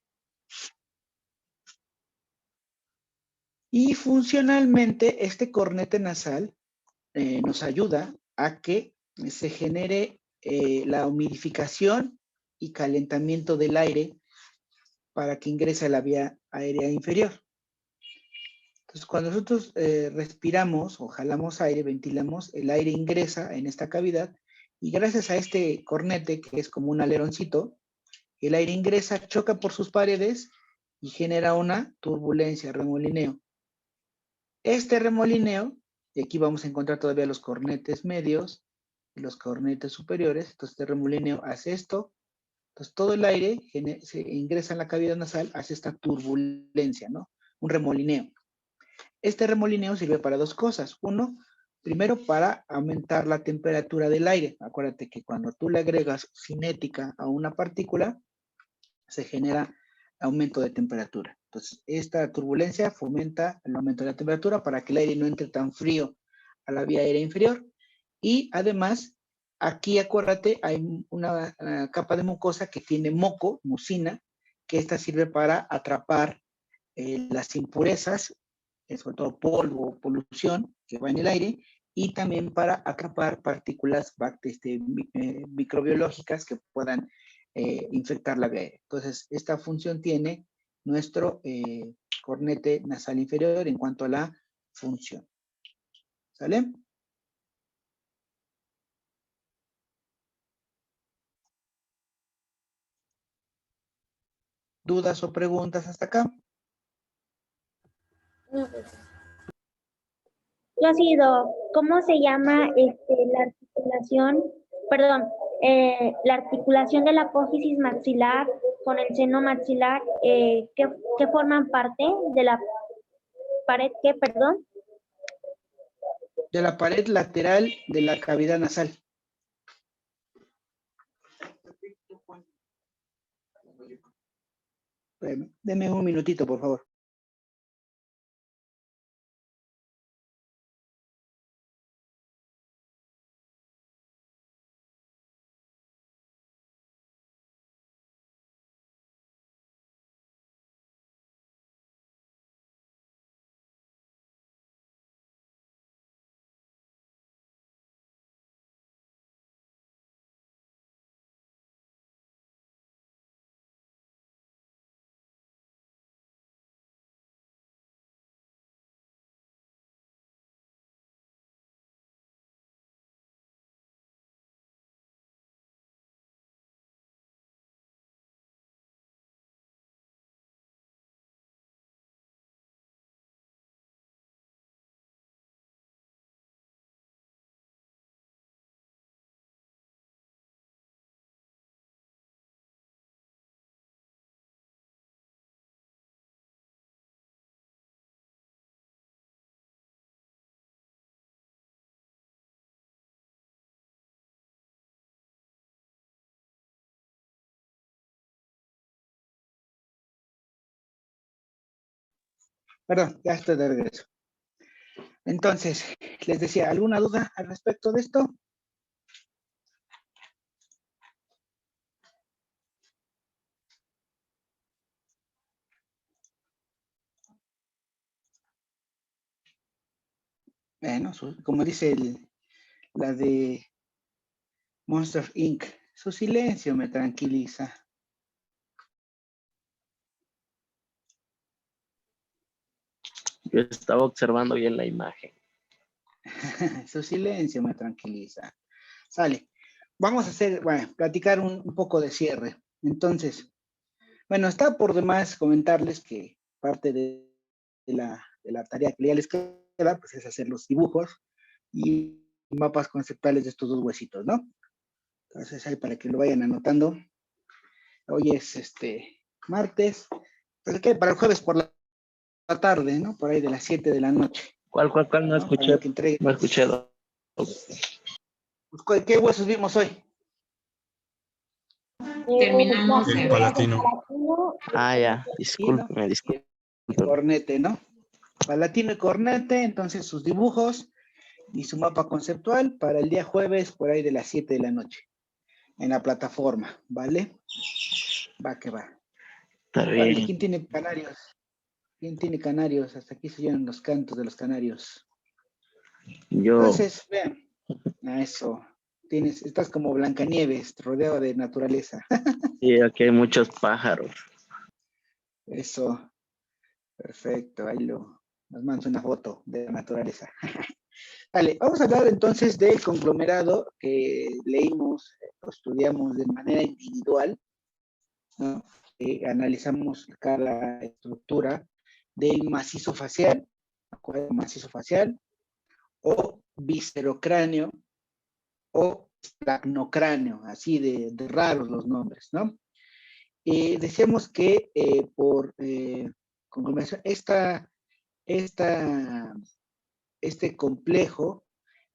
Y funcionalmente este cornete nasal nos ayuda a que se genere la humidificación y calentamiento del aire para que ingrese a la vía aérea inferior. Entonces, cuando nosotros respiramos o jalamos aire, ventilamos, el aire ingresa en esta cavidad y gracias a este cornete, que es como un aleroncito, el aire ingresa, choca por sus paredes y genera una turbulencia, remolineo. Este remolineo, y aquí vamos a encontrar todavía los cornetes medios y los cornetes superiores, entonces este remolineo hace esto, entonces todo el aire se ingresa en la cavidad nasal, hace esta turbulencia, ¿no? Un remolineo. Este remolineo sirve para dos cosas. Uno, primero para aumentar la temperatura del aire. Acuérdate que cuando tú le agregas cinética a una partícula, se genera aumento de temperatura. Entonces, esta turbulencia fomenta el aumento de la temperatura para que el aire no entre tan frío a la vía aérea inferior. Y además, aquí acuérdate, hay una capa de mucosa que tiene moco, mucina, que esta sirve para atrapar las impurezas, sobre todo polvo, polución que va en el aire, y también para atrapar partículas microbiológicas que puedan infectar la vía aérea. Entonces, esta función tiene nuestro cornete nasal inferior en cuanto a la función. ¿Sale? ¿Dudas o preguntas hasta acá? No, pues, Yo ha sido, ¿cómo se llama la articulación, perdón, la articulación de la apófisis maxilar con el seno maxilar, que forman parte de la pared, ¿qué, perdón? De la pared lateral de la cavidad nasal. Deme un minutito, por favor. Perdón, ya estoy de regreso. Entonces, les decía, ¿alguna duda al respecto de esto? Bueno, como dice la de Monster Inc., su silencio me tranquiliza. Yo estaba observando bien la imagen. Su silencio me tranquiliza. Sale. Vamos a hacer, bueno, platicar un poco de cierre. Entonces, bueno, está por demás comentarles que parte de la tarea que ya les queda, pues es hacer los dibujos y mapas conceptuales de estos dos huesitos, ¿no? Entonces, ahí para que lo vayan anotando. Hoy es martes, pues que para el jueves por la tarde, ¿no? Por ahí de las 7 de la noche. ¿Cuál? No ¿No? escuché. Para que entreguen. No escuché. Pues, ¿qué huesos vimos hoy? Terminamos El el palatino. Ah, ya. ¿no? Disculpe. Y cornete, ¿no? Palatino y cornete, entonces sus dibujos y su mapa conceptual para el día jueves por ahí de las 7 de la noche en la plataforma, ¿vale? Va que va. Está Vale, bien. ¿quién tiene canarios? ¿Quién tiene canarios? Hasta aquí se oyen los cantos de los canarios. Yo, Entonces, vean, a eso. Estás como Blancanieves, rodeado de naturaleza. sí, aquí hay muchos pájaros. Eso, perfecto. Ahí nos mando una foto de la naturaleza. Vale, vamos a hablar entonces del conglomerado que leímos, estudiamos de manera individual, ¿no? Analizamos cada estructura del macizo facial, macizo facial, o viscerocráneo, o esplacnocráneo, así de raros los nombres, ¿no? Decíamos que por conglomeración, este complejo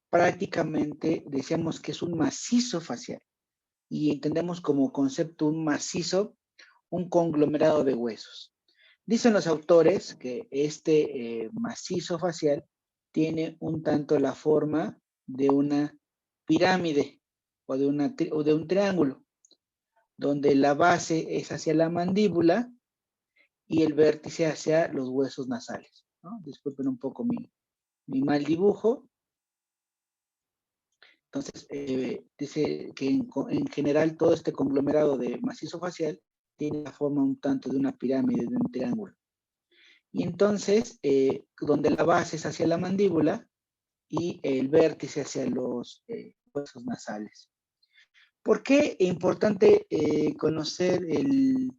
prácticamente decíamos que es un macizo facial y entendemos como concepto un macizo, un conglomerado de huesos. Dicen los autores que este macizo facial tiene un tanto la forma de una pirámide o de un triángulo, donde la base es hacia la mandíbula y el vértice hacia los huesos nasales, ¿no? Disculpen un poco mi mal dibujo. Entonces, dice que en general todo este conglomerado de macizo facial tiene la forma un tanto de una pirámide, de un triángulo. Y entonces, donde la base es hacia la mandíbula y el vértice hacia los huesos nasales. ¿Por qué es importante conocer el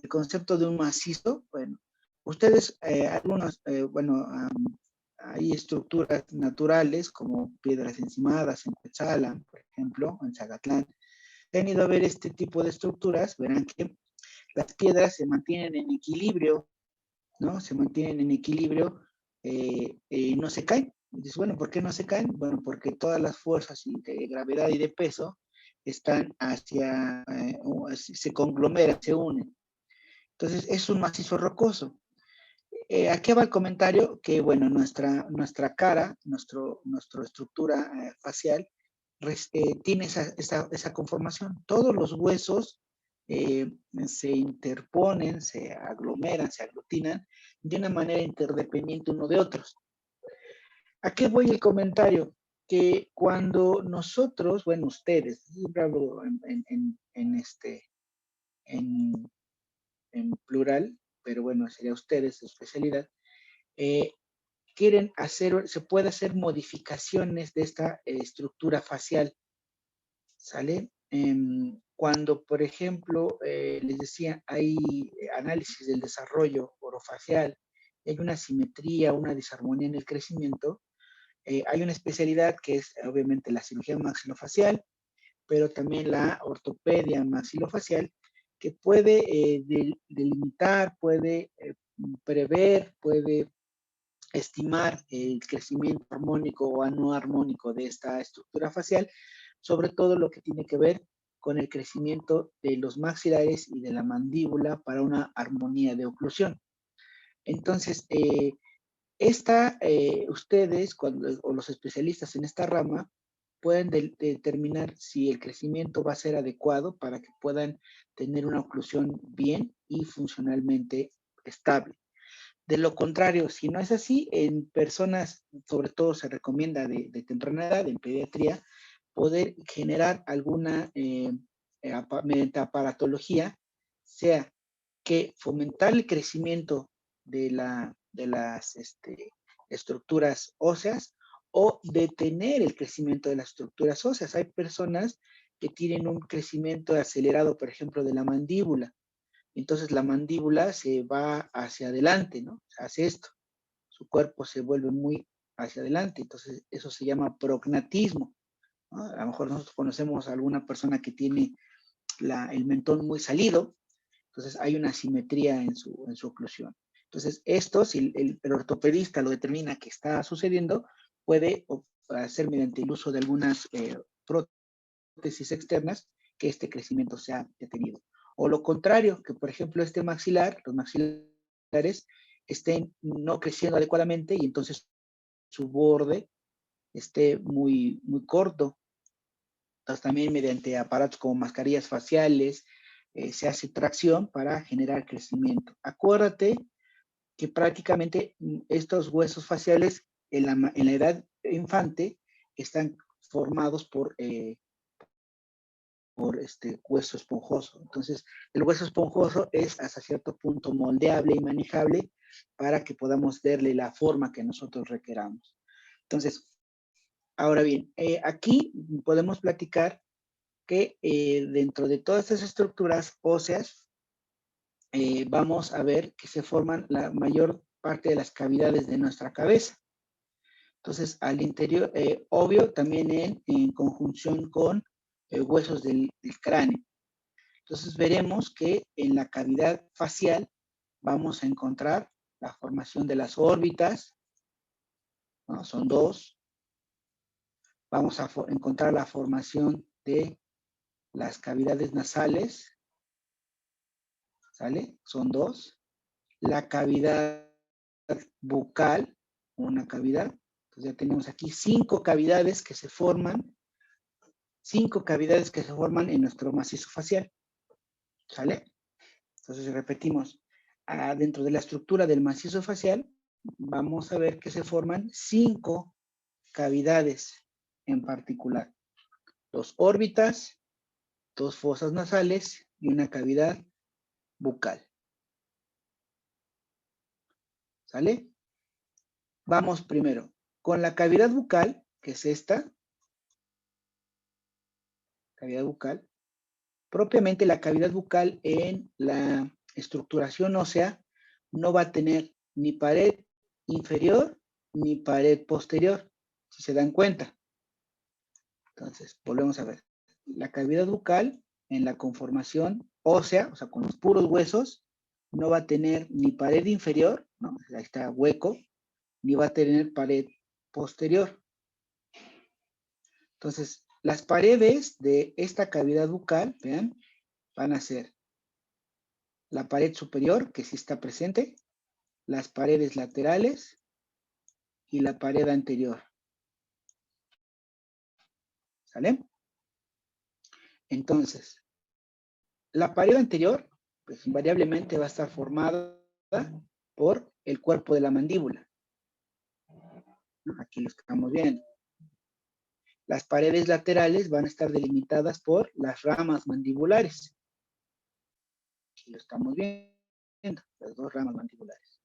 concepto de un macizo? Bueno, ustedes, hay estructuras naturales como piedras encimadas en Quetzalan, por ejemplo, en Zagatlán. Si han ido a ver este tipo de estructuras, verán que las piedras se mantienen en equilibrio, ¿no? Se mantienen en equilibrio, no se caen. Y dices, bueno, ¿por qué no se caen? Bueno, porque todas las fuerzas de gravedad y de peso están se conglomeran, se unen. Entonces, es un macizo rocoso. Aquí va el comentario que, bueno, nuestra cara, nuestra estructura facial, tiene esa conformación. Todos los huesos se interponen, se aglomeran, se aglutinan de una manera interdependiente uno de otros. ¿A qué voy el comentario? Que cuando nosotros, bueno, ustedes, siempre hablo en plural, pero bueno, sería ustedes su especialidad, quieren hacer, se puede hacer modificaciones de esta estructura facial, ¿sale? Cuando, por ejemplo, les decía, hay análisis del desarrollo orofacial, hay una simetría, una disarmonía en el crecimiento, hay una especialidad que es obviamente la cirugía maxilofacial, pero también la ortopedia maxilofacial, que puede delimitar, puede prever, puede estimar el crecimiento armónico o no armónico de esta estructura facial, sobre todo lo que tiene que ver con el crecimiento de los maxilares y de la mandíbula para una armonía de oclusión. Entonces, ustedes, o los especialistas en esta rama, pueden determinar si el crecimiento va a ser adecuado para que puedan tener una oclusión bien y funcionalmente estable. De lo contrario, si no es así, en personas, sobre todo se recomienda de temprana edad, en pediatría, poder generar alguna, mediante aparatología, sea que fomentar el crecimiento de de las estructuras óseas o detener el crecimiento de las estructuras óseas. Hay personas que tienen un crecimiento acelerado, por ejemplo, de la mandíbula. Entonces la mandíbula se va hacia adelante, ¿no? Hace esto. Su cuerpo se vuelve muy hacia adelante. Entonces eso se llama prognatismo, ¿no? A lo mejor nosotros conocemos a alguna persona que tiene el mentón muy salido, entonces hay una asimetría en su oclusión. Entonces esto, si el ortopedista lo determina que está sucediendo, puede hacer mediante el uso de algunas prótesis externas que este crecimiento sea detenido. O lo contrario, que por ejemplo los maxilares estén no creciendo adecuadamente y entonces su borde esté muy, muy corto. Entonces también mediante aparatos como mascarillas faciales se hace tracción para generar crecimiento. Acuérdate que prácticamente estos huesos faciales en la edad infante están formados por hueso esponjoso. Entonces, el hueso esponjoso es hasta cierto punto moldeable y manejable para que podamos darle la forma que nosotros requeramos. Entonces, ahora bien, aquí podemos platicar que dentro de todas estas estructuras óseas, vamos a ver que se forman la mayor parte de las cavidades de nuestra cabeza. Entonces, al interior, obvio, también en conjunción con huesos del cráneo. Entonces, veremos que en la cavidad facial vamos a encontrar la formación de las órbitas, ¿no? Son dos. Vamos a encontrar la formación de las cavidades nasales, ¿sale? Son dos. La cavidad bucal, una cavidad. Entonces ya tenemos aquí 5 cavidades que se forman, en nuestro macizo facial, ¿sale? Entonces repetimos, dentro de la estructura del macizo facial, vamos a ver que se forman 5 cavidades en particular. 2 órbitas, 2 fosas nasales y una cavidad bucal. ¿Sale? Vamos primero con la cavidad bucal, que es esta. Cavidad bucal. Propiamente la cavidad bucal en la estructuración ósea no va a tener ni pared inferior ni pared posterior, si se dan cuenta. Entonces, volvemos a ver. La cavidad bucal en la conformación ósea, o sea, con los puros huesos, no va a tener ni pared inferior, ¿no? Ahí está hueco, ni va a tener pared posterior. Entonces, las paredes de esta cavidad bucal, vean, van a ser la pared superior, que sí está presente, las paredes laterales y la pared anterior. ¿Sale? Entonces, la pared anterior, pues invariablemente va a estar formada por el cuerpo de la mandíbula. Aquí lo estamos viendo. Las paredes laterales van a estar delimitadas por las ramas mandibulares. Aquí lo estamos viendo, las 2 ramas mandibulares.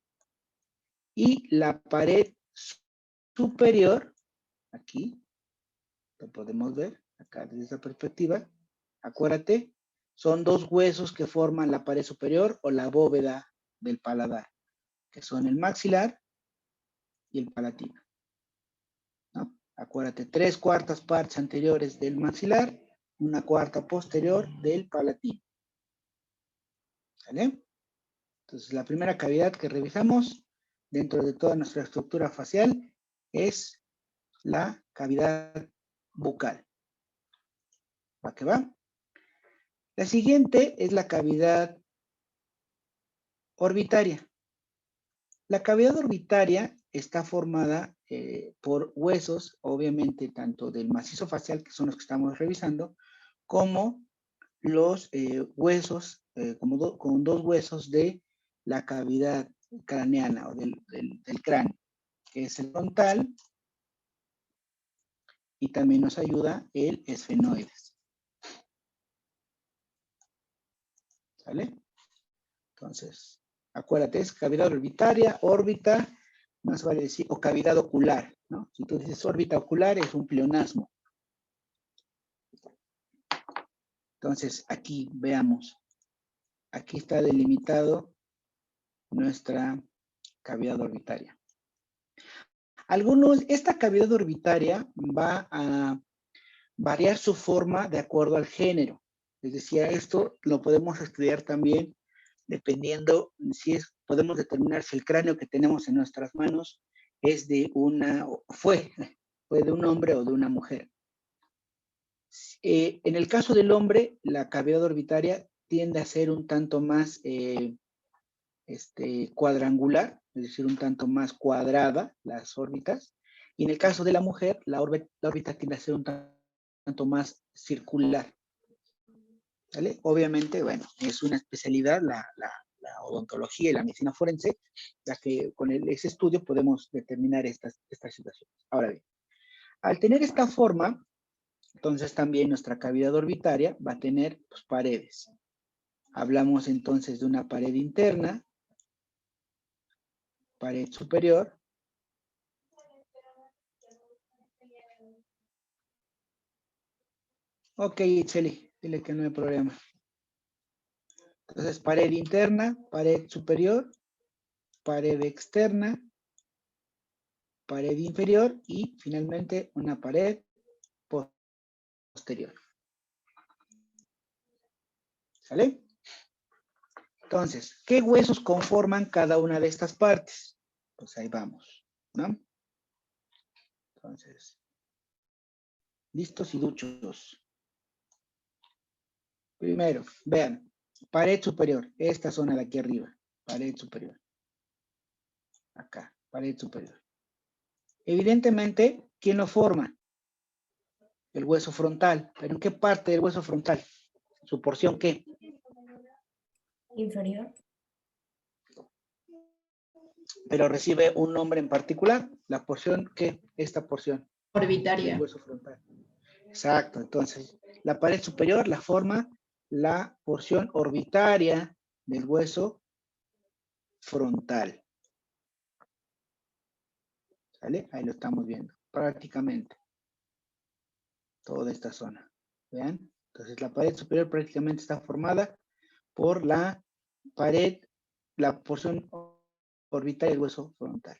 Y la pared superior, aquí, lo podemos ver, acá desde esta perspectiva, acuérdate, son 2 huesos que forman la pared superior o la bóveda del paladar, que son el maxilar y el palatino, ¿no? Acuérdate, 3/4 partes anteriores del maxilar, 1/4 posterior del palatino. ¿Sale? Entonces, la primera cavidad que revisamos dentro de toda nuestra estructura facial es la cavidad bucal. ¿Va que va? La siguiente es la cavidad orbitaria. La cavidad orbitaria está formada por huesos, obviamente, tanto del macizo facial, que son los que estamos revisando, como los huesos, con 2 huesos de la cavidad craneana o del cráneo, que es el frontal, y también nos ayuda el esfenoides. ¿Sale? Entonces, Acuérdate, es cavidad orbitaria, órbita, más vale decir, o cavidad ocular, ¿no? Si tú dices órbita ocular, es un pleonasmo. Entonces, aquí veamos. Aquí está delimitado nuestra cavidad orbitaria. Esta cavidad orbitaria va a variar su forma de acuerdo al género. Les decía, esto lo podemos estudiar también dependiendo podemos determinar si el cráneo que tenemos en nuestras manos es fue de un hombre o de una mujer. En el caso del hombre, la cavidad orbitaria tiende a ser un tanto más cuadrangular, es decir, un tanto más cuadrada las órbitas, y en el caso de la mujer, la órbita tiende a ser un tanto más circular. ¿Vale? Obviamente, bueno, es una especialidad la odontología y la medicina forense, ya que con ese estudio podemos determinar estas situaciones. Ahora bien, al tener esta forma, entonces también nuestra cavidad orbitaria va a tener pues, paredes. Hablamos entonces de una pared interna, pared superior, ok, Itzeli, dile que no hay problema. Entonces, pared interna, pared superior, pared externa, pared inferior y finalmente una pared posterior. ¿Sale? Entonces, ¿qué huesos conforman cada una de estas partes? Pues ahí vamos, ¿no? Entonces, listos y duchos. Primero, vean, pared superior, esta zona de aquí arriba, pared superior. Acá, pared superior. Evidentemente, ¿quién lo forma? El hueso frontal. ¿Pero en qué parte del hueso frontal? ¿Su porción qué? Inferior. Pero recibe un nombre en particular. ¿La porción qué? Esta porción. Orbitaria. El hueso frontal. Exacto. Entonces, la pared superior la forma la porción orbitaria del hueso frontal. ¿Sale? Ahí lo estamos viendo. Prácticamente. Toda esta zona. ¿Vean? Entonces, la pared superior prácticamente está formada por la pared, la porción orbitaria del hueso frontal.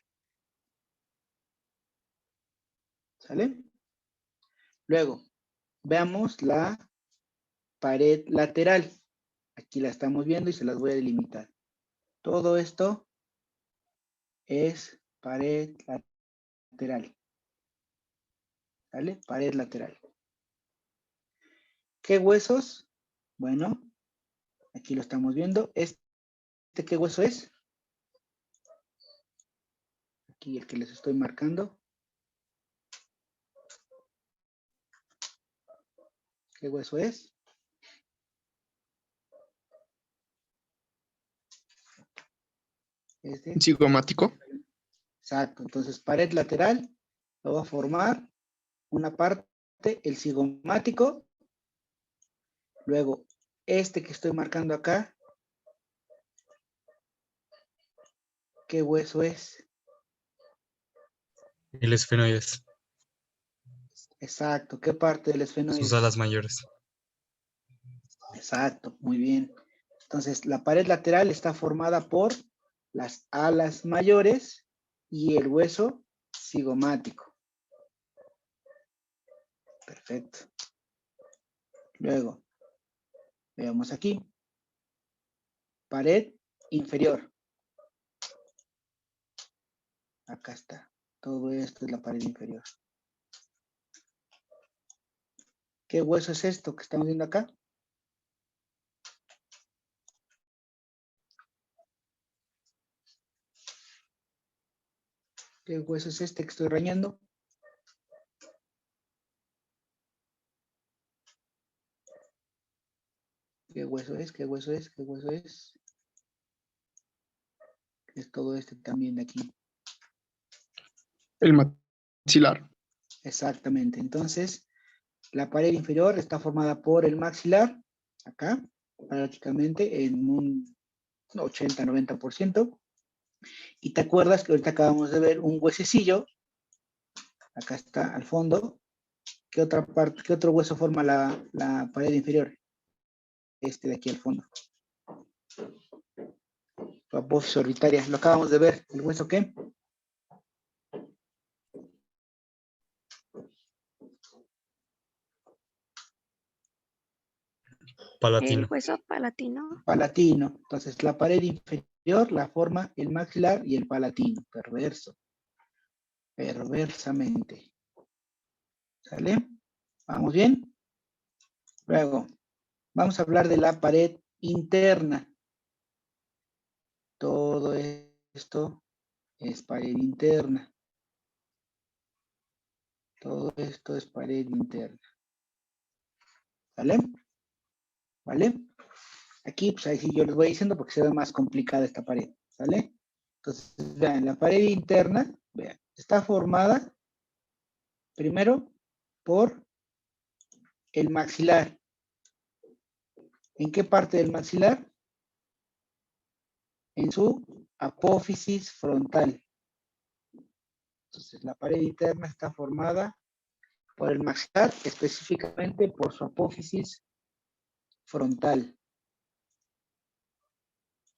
¿Sale? Luego, veamos la pared lateral. Aquí la estamos viendo y se las voy a delimitar. Todo esto es pared lateral. ¿Sale? Pared lateral. ¿Qué huesos? Bueno, aquí lo estamos viendo. ¿Qué hueso es? Aquí el que les estoy marcando. ¿Qué hueso es? Cigomático. Exacto. Entonces, pared lateral lo va a formar una parte, el cigomático. Luego, este que estoy marcando acá, ¿qué hueso es? El esfenoides, Exacto. ¿Qué parte del esfenoide? sus alas mayores. Exacto, muy bien. Entonces, la pared lateral está formada por las alas mayores y el hueso cigomático. Perfecto. Luego, veamos aquí. Pared inferior. Acá está. Todo esto es la pared inferior. ¿Qué hueso es esto que estamos viendo acá? ¿Qué hueso es este que estoy rayando? ¿Qué hueso es? ¿Qué hueso es? ¿Qué hueso es? Es todo este también de aquí. El maxilar. Exactamente. Entonces, la pared inferior está formada por el maxilar, acá, prácticamente en un 80-90%. Y te acuerdas que ahorita acabamos de ver un huesecillo, acá está al fondo. ¿Qué otra parte, qué otro hueso forma la pared inferior? Este de aquí al fondo. La apófisis orbitaria, lo acabamos de ver. ¿El hueso qué? Palatino. El hueso palatino. Palatino. Entonces, la pared inferior la forma el maxilar y el palatino. Perverso. Perversamente. ¿Sale? ¿Vamos bien? Luego, vamos a hablar de la pared interna. Todo esto es pared interna. Todo esto es pared interna. ¿Vale? ¿Vale? Aquí, pues ahí sí yo les voy diciendo porque se ve más complicada esta pared. ¿Sale? Entonces, vean, la pared interna, vean, está formada primero por el maxilar. ¿En qué parte del maxilar? En su apófisis frontal. Entonces, la pared interna está formada por el maxilar, específicamente por su apófisis frontal.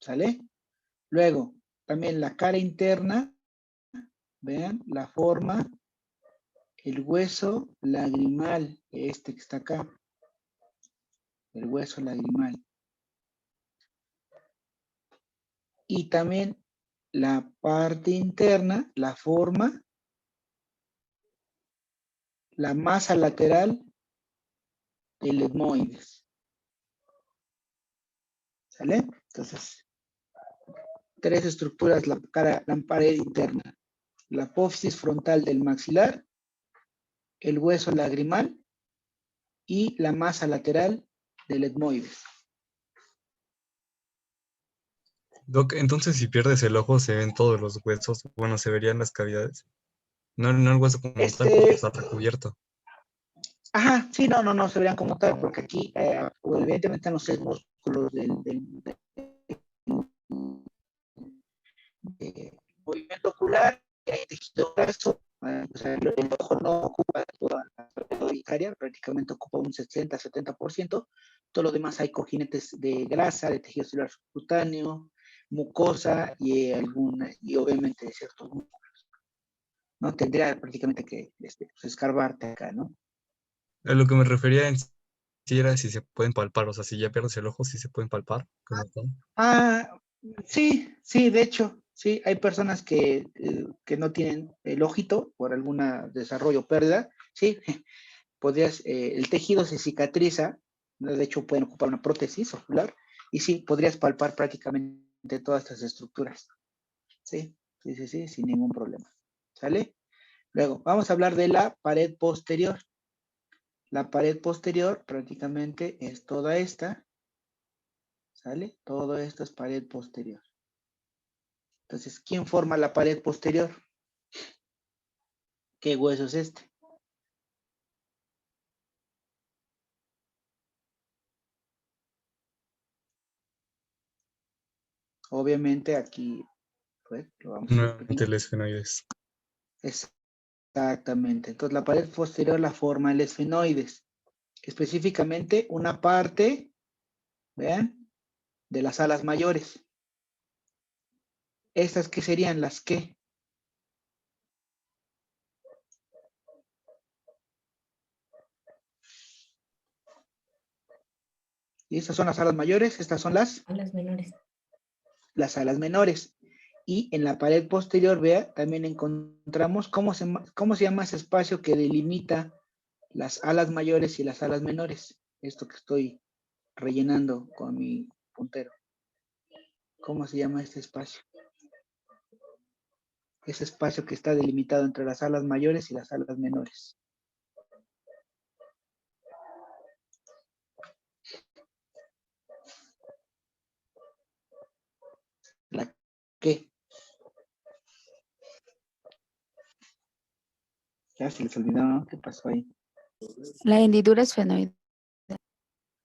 ¿Sale? Luego, también la cara interna, vean, la forma el hueso lagrimal, este que está acá. El hueso lagrimal. Y también la parte interna la forma la masa lateral del etmoides. ¿Sale? Entonces, tres estructuras, la pared interna. La apófisis frontal del maxilar, el hueso lagrimal y la masa lateral del etmoides. Doc, entonces si pierdes el ojo se ven todos los huesos, bueno, se verían las cavidades. No el hueso como tal, porque está recubierto. Ajá, sí, no se verían como tal, porque aquí evidentemente están los 6 músculos del movimiento ocular, y hay tejido graso. O sea, el ojo no ocupa toda la pared orbitaria, prácticamente ocupa un 60-70%. Todo lo demás hay cojinetes de grasa, de tejido celular subcutáneo, mucosa y obviamente ciertos músculos. No tendría prácticamente que pues, escarbarte acá, ¿no? A lo que me refería en sí era si se pueden palpar, o sea, si ya pierdes el ojo, si se pueden palpar. Sí, de hecho, sí, hay personas que no tienen el ojito por algún desarrollo o pérdida, sí, el tejido se cicatriza, ¿no? De hecho pueden ocupar una prótesis ocular, y sí, podrías palpar prácticamente todas estas estructuras, sí, sin ningún problema, ¿sale? Luego, vamos a hablar de la pared posterior. La pared posterior prácticamente es toda esta, ¿sale? Todo esto es pared posterior. Entonces, ¿quién forma la pared posterior? ¿Qué hueso es este? Obviamente aquí, pues, lo vamos a repetir. El esfenoides. Exactamente. Entonces, la pared posterior la forma el esfenoides. Específicamente, una parte, vean, de las alas mayores. ¿Estas qué serían las qué? Y estas son las alas mayores, estas son las Alas menores. Las alas menores. Y en la pared posterior, vea, también encontramos cómo se llama ese espacio que delimita las alas mayores y las alas menores. Esto que estoy rellenando con mi puntero. ¿Cómo se llama este espacio? Ese espacio que está delimitado entre las alas mayores y las alas menores. ¿La qué? Ya se les olvidó, ¿no? ¿Qué pasó ahí? La hendidura esfenoide.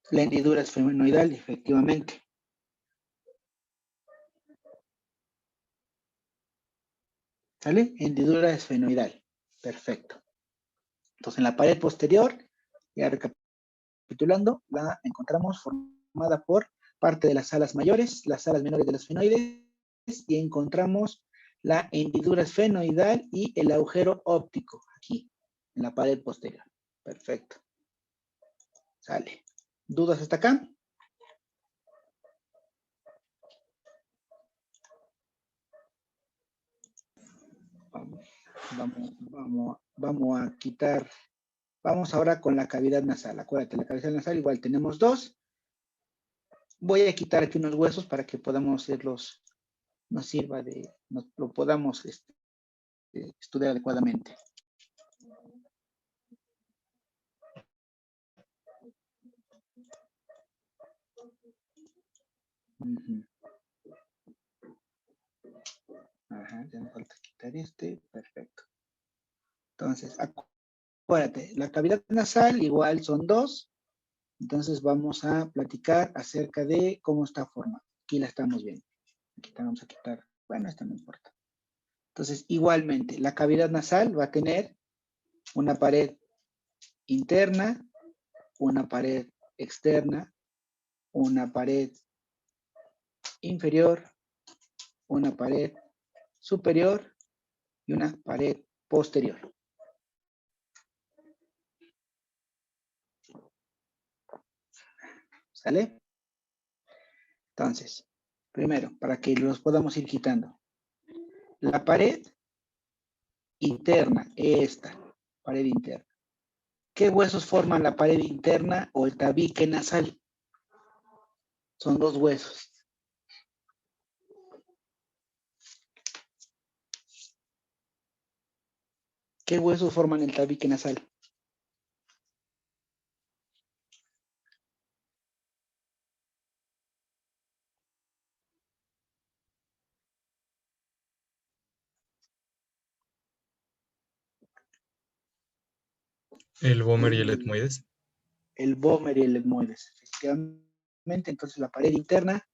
La hendidura esfenoidal, efectivamente. ¿Sale? Hendidura esfenoidal. Perfecto. Entonces, en la pared posterior, ya recapitulando, la encontramos formada por parte de las alas mayores, las alas menores de los esfenoides, y encontramos la hendidura esfenoidal y el agujero óptico, aquí, en la pared posterior. Perfecto. Sale. ¿Dudas hasta acá? Vamos a quitar. Vamos ahora con la cavidad nasal. Acuérdate, la cavidad nasal igual tenemos dos. Voy a quitar aquí unos huesos para que podamos hacerlos, nos sirva de, lo podamos estudiar adecuadamente. Ajá, ya me falta quitar este. Perfecto. Entonces, acuérdate, la cavidad nasal igual son dos. Entonces vamos a platicar acerca de cómo está formada. Aquí la estamos viendo. Aquí vamos a quitar. Bueno, esto no importa. Entonces, igualmente, la cavidad nasal va a tener una pared interna, una pared externa, una pared inferior, una pared superior y una pared posterior. ¿Sale? Entonces, primero, para que los podamos ir quitando. La pared interna, esta, pared interna. ¿Qué huesos forman la pared interna o el tabique nasal? Son dos huesos. ¿Qué huesos forman el tabique nasal? El vómer y el etmoides. El vómer y el etmoides, efectivamente. Entonces la pared interna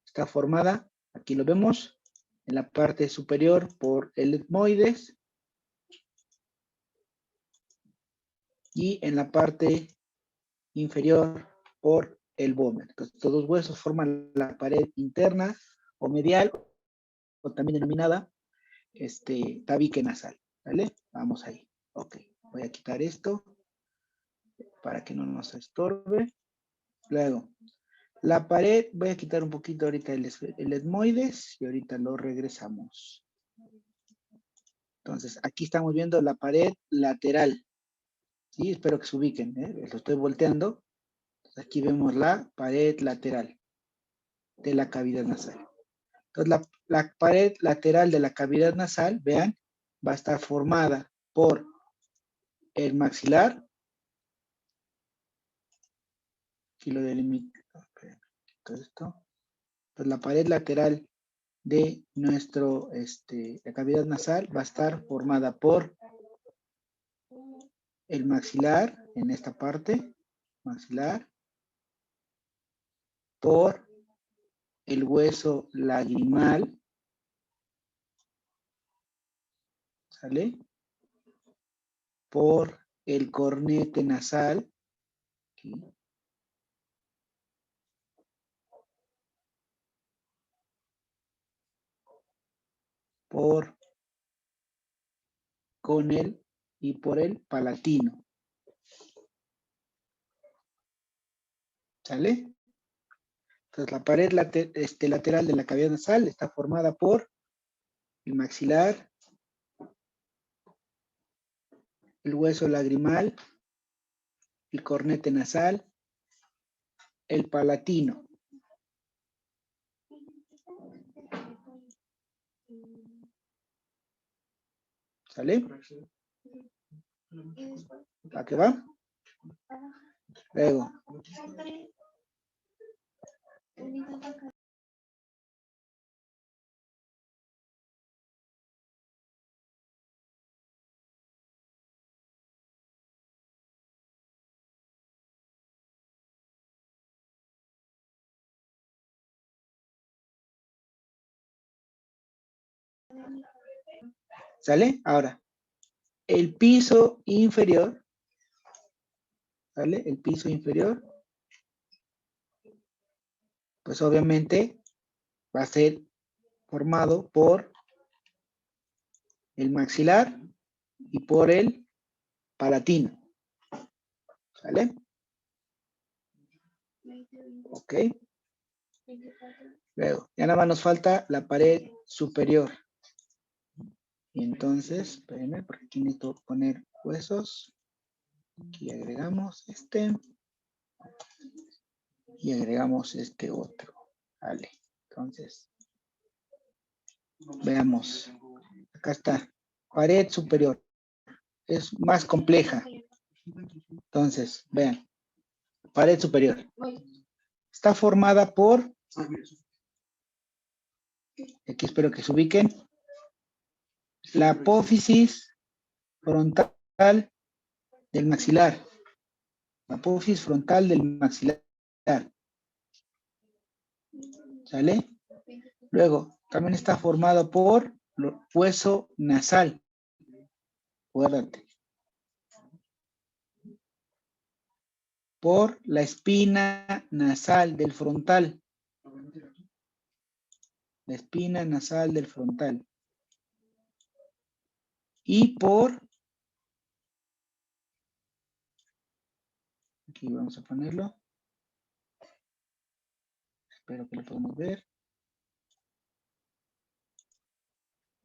está formada, aquí lo vemos, en la parte superior por el etmoides y en la parte inferior por el vómer. Entonces, estos dos huesos forman la pared interna o medial, o también denominada tabique nasal. ¿Vale? Vamos ahí. Ok, voy a quitar esto para que no nos estorbe. Luego, la pared, voy a quitar un poquito ahorita el etmoides y ahorita lo regresamos. Entonces, aquí estamos viendo la pared lateral. ¿Sí? Espero que se ubiquen, ¿eh? Lo estoy volteando. Entonces, aquí vemos la pared lateral de la cavidad nasal. Entonces, la pared lateral de la cavidad nasal, vean, va a estar formada por el maxilar. Aquí lo delimito. Todo esto. Entonces, la pared lateral de la cavidad nasal va a estar formada por el maxilar, en esta parte, maxilar, por el hueso lagrimal, ¿sale? Por el cornete nasal, aquí. Con él y por el palatino. ¿Sale? Entonces la pared lateral de la cavidad nasal está formada por el maxilar, el hueso lagrimal, el cornete nasal, el palatino. ¿Sale? ¿A qué va? Luego. ¿Sale? Ahora, el piso inferior, ¿sale? El piso inferior, pues obviamente va a ser formado por el maxilar y por el palatino. ¿Sale? Ok. Luego, ya nada más nos falta la pared superior. Y entonces, espérenme, porque aquí necesito poner huesos. Aquí agregamos este. Y agregamos este otro. Vale. Entonces, veamos. Acá está. Pared superior. Es más compleja. Entonces, vean. Pared superior. Está formada por, aquí espero que se ubiquen, la apófisis frontal del maxilar. La apófisis frontal del maxilar. ¿Sale? Luego, también está formado por hueso nasal. Acuérdate. Por la espina nasal del frontal. La espina nasal del frontal. Y por, aquí vamos a ponerlo. Espero que lo podamos ver.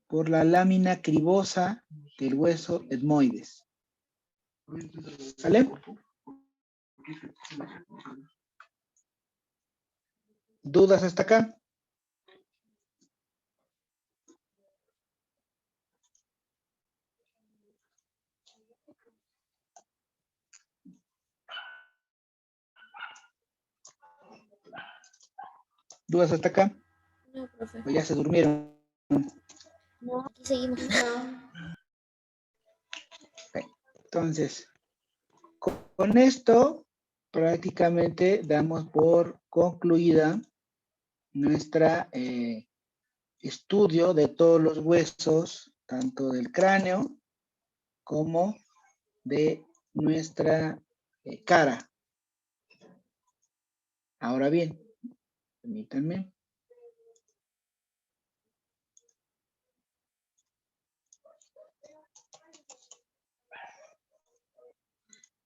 Por la lámina cribosa del hueso etmoides. ¿Sale? ¿Dudas hasta acá? ¿Dudas hasta acá? No, profe. ¿O ya se durmieron? No, aquí seguimos. Ok. Entonces, con esto prácticamente damos por concluida nuestra estudio de todos los huesos, tanto del cráneo como de nuestra cara. Ahora bien, permítanme.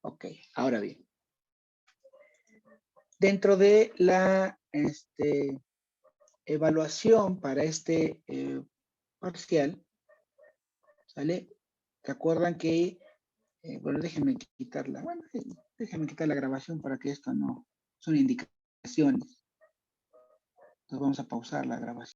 Ok, ahora bien. Dentro de la evaluación para este parcial, ¿sale? ¿Se acuerdan que, bueno, déjenme quitarla, bueno, déjenme quitar la grabación para que esto no, son indicaciones. Entonces vamos a pausar la grabación.